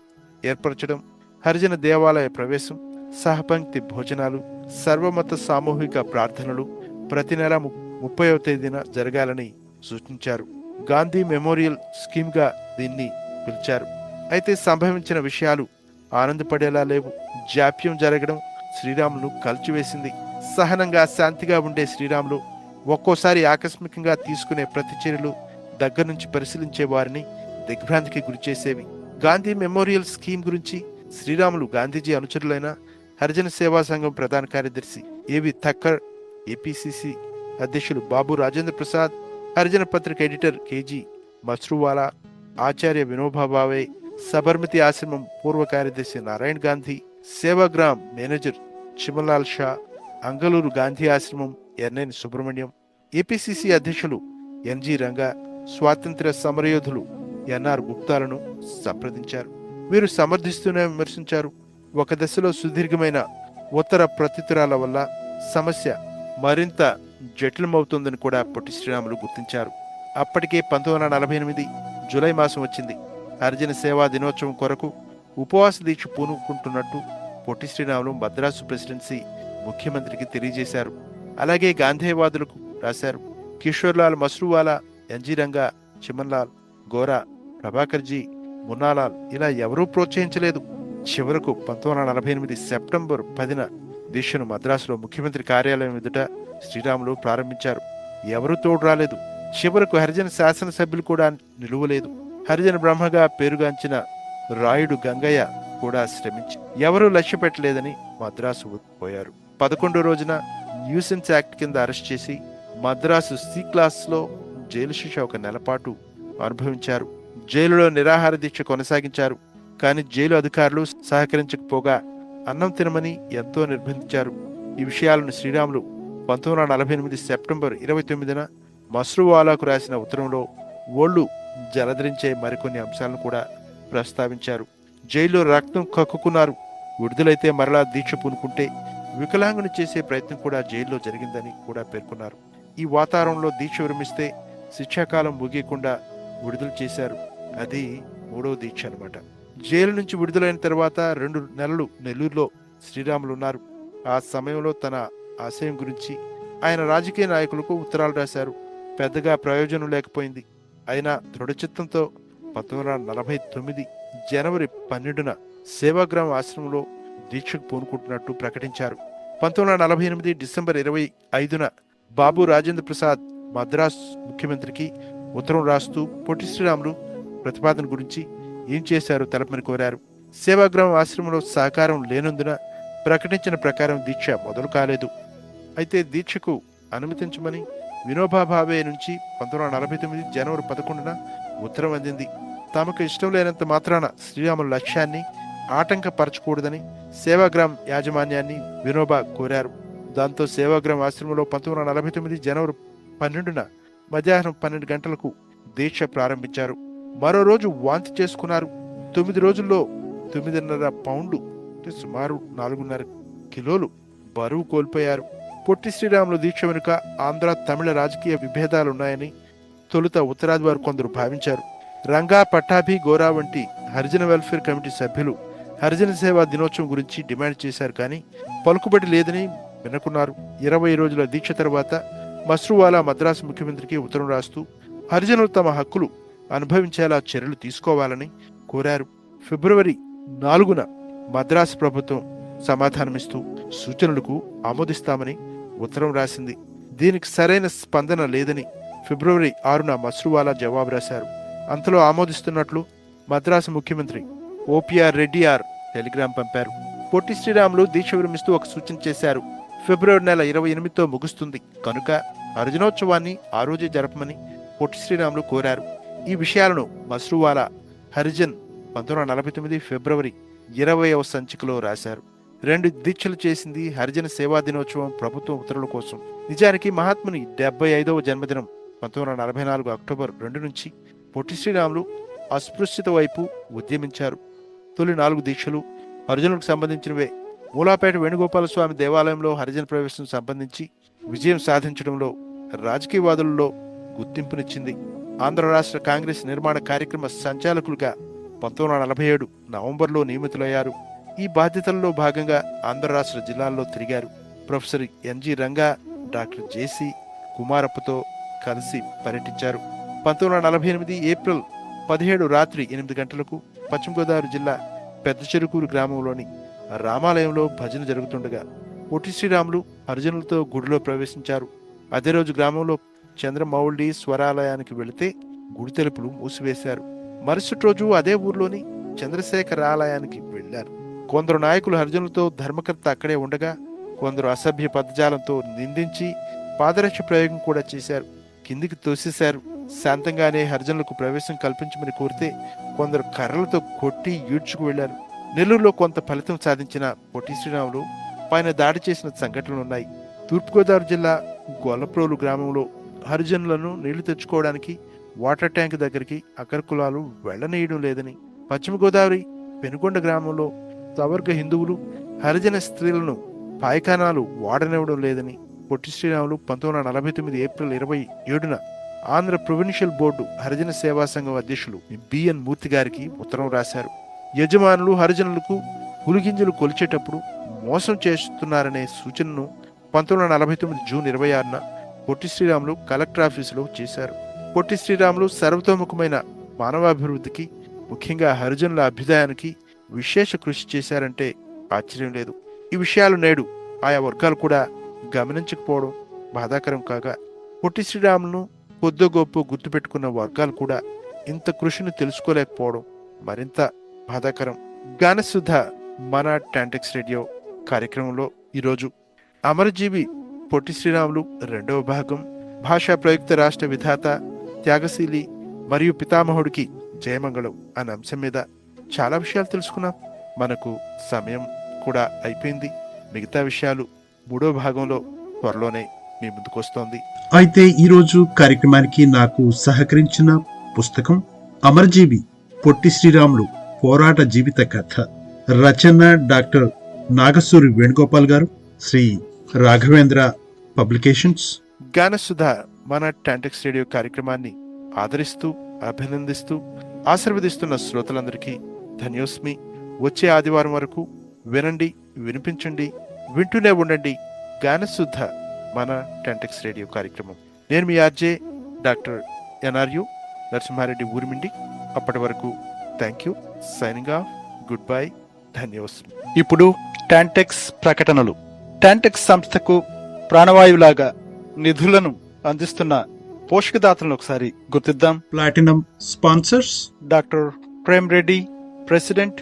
ఏర్పరచడం, హరిజన దేవాలయ ప్రవేశం, సహపంక్తి భోజనాలు, సర్వమత సామూహిక ప్రార్థనలు ప్రతి నెల 30వ తేదీన జరగాలని సూచించారు. గాంధీ మెమోరియల్ స్కీమ్ గా దీన్ని పిలిచారు. అయితే సంభవించిన విషయాలు ఆనందపడేలా లేవు. జాప్యం జరగడం శ్రీరాములు కలిచివేసింది. సహనంగా శాంతిగా ఉండే శ్రీరాములు ఒక్కోసారి ఆకస్మికంగా తీసుకునే ప్రతి చర్యలు దగ్గర నుంచి పరిశీలించే వారిని దిగ్భ్రాంతికి గురిచేసేవి. గాంధీ మెమోరియల్ స్కీమ్ గురించి శ్రీరాములు గాంధీజీ అనుచరులైన హరిజన సేవా సంఘం ప్రధాన కార్యదర్శి ఏవి థక్కర్, ఏపీసీసీ అధ్యక్షులు బాబు రాజేంద్ర ప్రసాద్, హరిజన పత్రిక ఎడిటర్ కేజీ మస్రూవాలా, ఆచార్య వినోబా భావే, సబర్మతి ఆశ్రమం పూర్వ కార్యదర్శి నారాయణ్ గాంధీ, సేవాగ్రామ్ మేనేజర్ చిమలాల్ షా, అంగలూరు గాంధీ ఆశ్రమం ఎన్ఎన్ సుబ్రహ్మణ్యం, ఏపీసీసీ అధ్యక్షులు ఎన్జి రంగా, స్వాతంత్ర్య సమరయోధులు ఎన్ఆర్ గుప్తాలను సంప్రదించారు. వీరు సమర్థిస్తూనే విమర్శించారు. ఒక దశలో సుదీర్ఘమైన ఉత్తర ప్రత్యుత్తరాల వల్ల సమస్య మరింత జటిలమవుతుందని కూడా పొట్టి శ్రీరాములు గుర్తించారు. అప్పటికే 1948 జూలై మాసం వచ్చింది. హరిజన సేవా దినోత్సవం కొరకు ఉపవాస దీక్ష పూనుకుంటున్నట్టు పొట్టి శ్రీరాములు మద్రాసు ప్రెసిడెన్సీ ముఖ్యమంత్రికి తెలియజేశారు. అలాగే గాంధేయవాదులకు రాశారు. కిషోర్లాల్ మస్రూవాలా, ఎన్జి రంగా, చిమన్లాల్, గోరా, ప్రభాకర్జీ, మున్నాలాల్ ఇలా ఎవరూ ప్రోత్సహించలేదు. చివరకు 1948 సెప్టెంబర్ 10న దీక్షను మద్రాసులో ముఖ్యమంత్రి కార్యాలయం ఎదుట శ్రీరాములు ప్రారంభించారు. ఎవరూ తోడు రాలేదు. చివరకు హరిజన శాసనసభ్యులు కూడా నిలువలేదు. హరిజన బ్రహ్మగా పేరుగాంచిన రాయుడు గంగయ్య కూడా శ్రమించి ఎవరూ లక్ష్య పెట్టలేదని మద్రాసు పోయారు. 11వ రోజున న్యూసెన్స్ యాక్ట్ కింద అరెస్ట్ చేసి మద్రాసు సి క్లాస్ లో జైలు శిక్ష 1 నెల పాటు అనుభవించారు. జైలులో నిరాహార దీక్ష కొనసాగించారు. కానీ జైలు అధికారులు సహకరించకపోగా అన్నం తినమని ఎంతో నిర్బంధించారు. ఈ విషయాలను శ్రీరాములు 1948 సెప్టెంబర్ 29న మస్రూవాలాకు రాసిన ఉత్తరంలో ఓళ్లు జలధరించే మరికొన్ని అంశాలను కూడా ప్రస్తావించారు. జైల్లో రక్తం కక్కుకున్నారు. విడుదలైతే మరలా దీక్ష పూనుకుంటే వికలాంగుని చేసే ప్రయత్నం కూడా జైల్లో జరిగిందని కూడా పేర్కొన్నారు. ఈ వాతావరణంలో దీక్ష విరమిస్తే శిక్షాకాలం ముగియకుండా విడుదల చేశారు. అది 3వ దీక్ష అన్నమాట. జైలు నుంచి విడుదలైన తర్వాత 2 నెలలు నెల్లూరులో శ్రీరాములు ఉన్నారు. ఆ సమయంలో తన ఆశయం గురించి ఆయన రాజకీయ నాయకులకు ఉత్తరాలు రాశారు. పెద్దగా ప్రయోజనం లేకపోయింది. అయినా దృఢచిత్తంతో 1949 జనవరి 12న సేవాగ్రామ ఆశ్రమంలో దీక్షకు పూనుకుంటున్నట్టు ప్రకటించారు. 1948 డిసెంబర్ 25న బాబు రాజేంద్ర ప్రసాద్ మద్రాస్ ముఖ్యమంత్రికి ఉత్తరం రాస్తూ పొట్టి శ్రీరాములు ప్రతిపాదన గురించి ఏం చేశారో తెలపమని కోరారు. సేవాగ్రామ ఆశ్రమంలో సహకారం లేనందున ప్రకటించిన ప్రకారం దీక్ష మొదలు కాలేదు. అయితే దీక్షకు అనుమతించమని వినోబా భావే నుంచి 1949 జనవరి 11న ఉత్తరం అందింది. తమకు ఇష్టం లేనంత మాత్రాన శ్రీరాముల లక్ష్యాన్ని ఆటంకపరచకూడదని సేవాగ్రామ్ యాజమాన్యాన్ని వినోబా కోరారు. దాంతో సేవాగ్రామ్ ఆశ్రమంలో 1949 జనవరి 12న మధ్యాహ్నం 12 గంటలకు దీక్ష ప్రారంభించారు. మరో రోజు వాంతి చేసుకున్నారు. 9 రోజుల్లో 9.5 పౌండ్లు సుమారు 4.5 కిలోలు బరువు కోల్పోయారు. పొట్టి శ్రీరాములు దీక్ష వెనుక ఆంధ్ర తమిళ రాజకీయ విభేదాలున్నాయని తొలుత ఉత్తరాది వారు కొందరు భావించారు. రంగా పట్టాభి గోరా వంటి హరిజన వెల్ఫేర్ కమిటీ సభ్యులు హరిజన సేవా దినోత్సవం గురించి డిమాండ్ చేశారు. కానీ పలుకుబడి లేదని వినుకున్నారు. 20 రోజుల దీక్ష తర్వాత మస్రూవాలా మద్రాసు ముఖ్యమంత్రికి ఉత్తరం రాస్తూ హరిజనులు తమ హక్కులు అనుభవించేలా చర్యలు తీసుకోవాలని కోరారు. ఫిబ్రవరి 4న మద్రాసు ప్రభుత్వం సమాధానమిస్తూ సూచనలకు ఆమోదిస్తామని ఉత్తరం రాసింది. దీనికి సరైన స్పందన లేదని ఫిబ్రవరి 6న మస్రూవాలా జవాబు రాశారు. అంతలో ఆమోదిస్తున్నట్లు మద్రాసు ముఖ్యమంత్రి ఓపీఆర్ రెడ్డిఆర్ టెలిగ్రామ్ పంపారు. పొట్టి శ్రీరాములు దీక్ష విరమిస్తూ ఒక సూచన చేశారు. ఫిబ్రవరి నెల 28తో ముగుస్తుంది కనుక హరిజనోత్సవాన్ని ఆ రోజే జరపమని పొట్టి శ్రీరాములు కోరారు. ఈ విషయాలను మస్రూవాలా హరిజన్ 1949 ఫిబ్రవరి 20వ సంచికలో రాశారు. 2 దీక్షలు చేసింది హరిజన సేవా దినోత్సవం ప్రభుత్వ ఉత్తర్వుల కోసం. నిజానికి మహాత్ముని 75వ జన్మదినం 1944 అక్టోబర్ 2 నుంచి పొట్టి శ్రీరాములు అస్పృశ్యత వైపు ఉద్యమించారు. తొలి 4 దీక్షలు హరిజనులకు సంబంధించినవే. మూలాపేట వేణుగోపాల స్వామి దేవాలయంలో హరిజన ప్రవేశం సంబంధించి విజయం సాధించడంలో రాజకీయవాదులలో గుర్తింపునిచ్చింది. ఆంధ్ర రాష్ట్ర కాంగ్రెస్ నిర్మాణ కార్యక్రమ సంచాలకులుగా 1947 నవంబర్లో నియమితులయ్యారు. ఈ బాధ్యతల్లో భాగంగా ఆంధ్ర రాష్ట్ర జిల్లాల్లో తిరిగారు. ప్రొఫెసర్ ఎన్జి రంగా, డాక్టర్ జేసి కుమారప్పతో కలిసి పర్యటించారు. 1948 ఏప్రిల్ 17 రాత్రి 8 గంటలకు పశ్చిమ గోదావరి జిల్లా పెద్ద చెరుకూరు గ్రామంలోని రామాలయంలో భజన జరుగుతుండగా పొట్టి శ్రీరాములు హరిజనులతో గుడిలో ప్రవేశించారు. అదే రోజు గ్రామంలో చంద్రమౌళి స్వరాలయానికి వెళితే గుడి తలుపులు మూసివేశారు. మరుసటి రోజు అదే ఊర్లోని చంద్రశేఖర ఆలయానికి వెళ్లారు. కొందరు నాయకులు హరిజనులతో ధర్మకర్త అక్కడే ఉండగా కొందరు అసభ్య పదజాలంతో నిందించి పాదరక్ష ప్రయోగం కూడా చేశారు. కిందికి తోసేశారు. శాంతంగానే హరిజనులకు ప్రవేశం కల్పించమని కోరితే కొందరు కర్రలతో కొట్టి ఈడ్చుకు వెళ్లారు. నెల్లూరులో కొంత ఫలితం సాధించిన పొట్టి శ్రీరాములు పైన దాడి చేసిన సంఘటనలున్నాయి. తూర్పుగోదావరి జిల్లా గొల్లప్రోలు గ్రామంలో హరిజనులను నీళ్లు తెచ్చుకోవడానికి వాటర్ ట్యాంక్ దగ్గరికి అగ్రకులాలు వెళ్లనీయడం లేదని, పశ్చిమ గోదావరి పెనుగొండ గ్రామంలో సవర్గ హిందువులు హరిజన స్త్రీలను పాయఖానాలు వాడనివ్వడం లేదని పొట్టి శ్రీరాములు 1949 ఏప్రిల్ 27న ఆంధ్ర ప్రొవిన్షియల్ బోర్డు హరిజన సేవా సంఘం అధ్యక్షులు బిఎన్ మూర్తి గారికి ఉత్తరం రాశారు. యజమానులు హరిజనులకు పులిగింజలు కొలిచేటప్పుడు మోసం చేస్తున్నారనే సూచనను 1949 జూన్ 26న పొట్టి శ్రీరాములు కలెక్టర్ ఆఫీసులో చేశారు. పొట్టి శ్రీరాములు సర్వతోముఖమైన మానవాభివృద్ధికి, ముఖ్యంగా హరిజనుల అభ్యుదయానికి విశేష కృషి చేశారంటే ఆశ్చర్యం లేదు. ఈ విషయాలు నేడు ఆయా వర్గాలు కూడా గమనించకపోవడం బాధాకరం కాగా, పొట్టి శ్రీరాములను కొద్దో గొప్ప గుర్తుపెట్టుకున్న వర్గాలు కూడా ఇంత కృషిని తెలుసుకోలేకపోవడం మరింత బాధాకరం. గానసుధ మన టాంటెక్స్ రేడియో కార్యక్రమంలో ఈరోజు అమరజీవి పొట్టి శ్రీరాములు 2వ భాగం, భాషా ప్రయుక్త రాష్ట్ర విధాత, త్యాగశీలి మరియు పితామహుడికి జయమంగళం అనే అంశం మీద చాలా విషయాలు తెలుసుకున్నాం. మనకు సమయం కూడా అయిపోయింది. మిగతా విషయాలు 3వ భాగంలో త్వరలోనే మీ ముందుకు వస్తోంది. అయితే ఈరోజు కార్యక్రమానికి నాకు సహకరించిన పుస్తకం అమరజీవి పొట్టి శ్రీరాములు పోరాట జీవిత కథ. రచన డాక్టర్ నాగసూరి వేణుగోపాల్ గారు. శ్రీ రాఘవేంద్ర పబ్లికేషన్స్. గానసుధ మన టాంటెక్స్ రేడియో కార్యక్రమాన్ని ఆదరిస్తూ, అభినందిస్తూ, ఆశీర్వదిస్తున్న శ్రోతలందరికీ ధన్యోస్మి. వచ్చే ఆదివారం వరకు వినండి, వినిపించండి, వింటూనే ఉండండి గానసుధ మన టాంటెక్స్ రేడియో కార్యక్రమం. నేను మీ ఆర్జే డాక్టర్ ఎన్ఆర్యు నరసింహారెడ్డి ఊరిమిండి. అప్పటి వరకు thank you. Signing off. Good bye. ధన్యవాదాలు. ఇప్పుడు టాంటెక్స్ ప్రకటనలు. టాంటెక్స్ సంస్థకు ప్రాణవాయువులాగా నిధులను అందిస్తున్న పోషకదాతలను ఒకసారి గుర్తిద్దాం. Platinum sponsors: doctor Prem Reddy, president,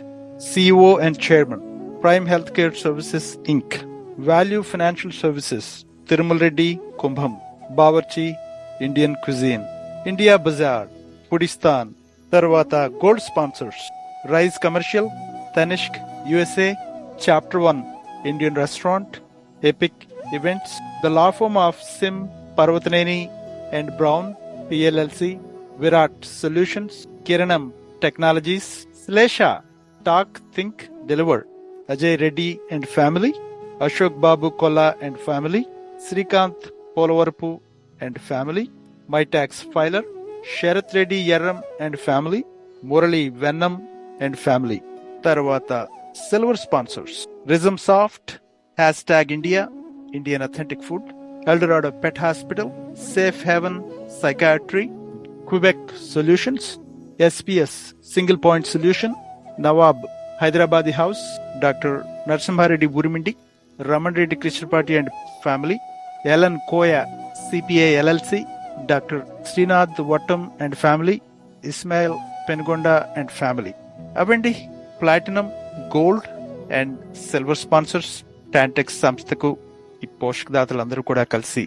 CEO and chairman, prime health care services Inc. Value financial services, Tirumala Reddy, Kumbham, Bawarchi, Indian cuisine, India bazaar, పుడిస్తాన్. తర్వాత gold sponsors: rise commercial, Tanishq USA, chapter 1 Indian restaurant, epic events, the law firm of Sim Parvataneni and Brown PLLC, Virat solutions, Kiranam technologies, Shlesha, talk think deliver, Ajay Reddy and family, Ashok Babu Kolla and family, Srikanth Polavarapu and family, my tax filer, Sarath Reddy Erram and family, Murali Vennam and family. తర్వాత silver sponsors: రిజమ్ soft, hashtag India, Indian authentic food, Eldorado pet hospital, safe haven psychiatry, Quebec solutions, SPS single point solution, Nawab Hyderabadi house, doctor Narasimhareddy Burimindi, Raman Reddy Krishnapati and family, LN Koya CPI LLC, doctor Srinath Vattam and family, Ismail Penugonda and family. అవండి platinum, gold and silver sponsors. TANTEX సంస్థకు ఈ పోషకదాతలందరూ కూడా కలిసి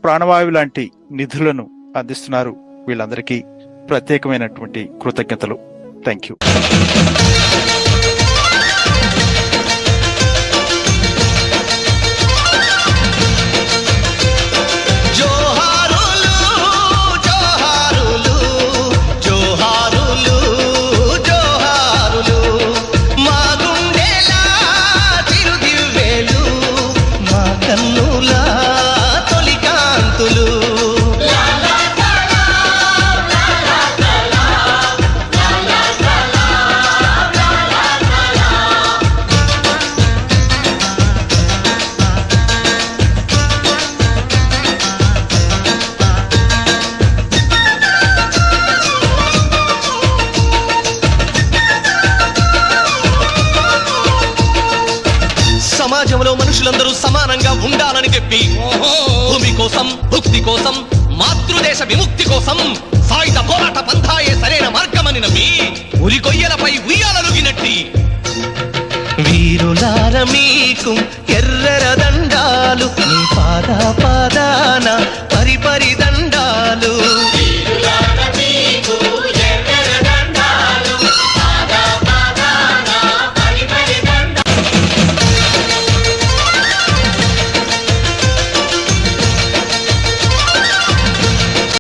ప్రాణవాయువు లాంటి నిధులను అందిస్తున్నారు. వీళ్ళందరికీ ప్రత్యేకమైనటువంటి కృతజ్ఞతలు. Thank you. సమాజంలో మనుషులందరూ సమానంగా ఉండాలని చెప్పి భూమి కోసం, భుక్తి కోసం, మాతృదేశ విముక్తి కోసం సాయుధ పోరాట పంథాయే సరైన మార్గమని నమ్మి ఉరి కొయ్యలపై ఉయ్యాలలుగినట్టి వీరులార మీకు ఎర్రర దండాలు, నీ పాదాన పరిపరి దండాలు.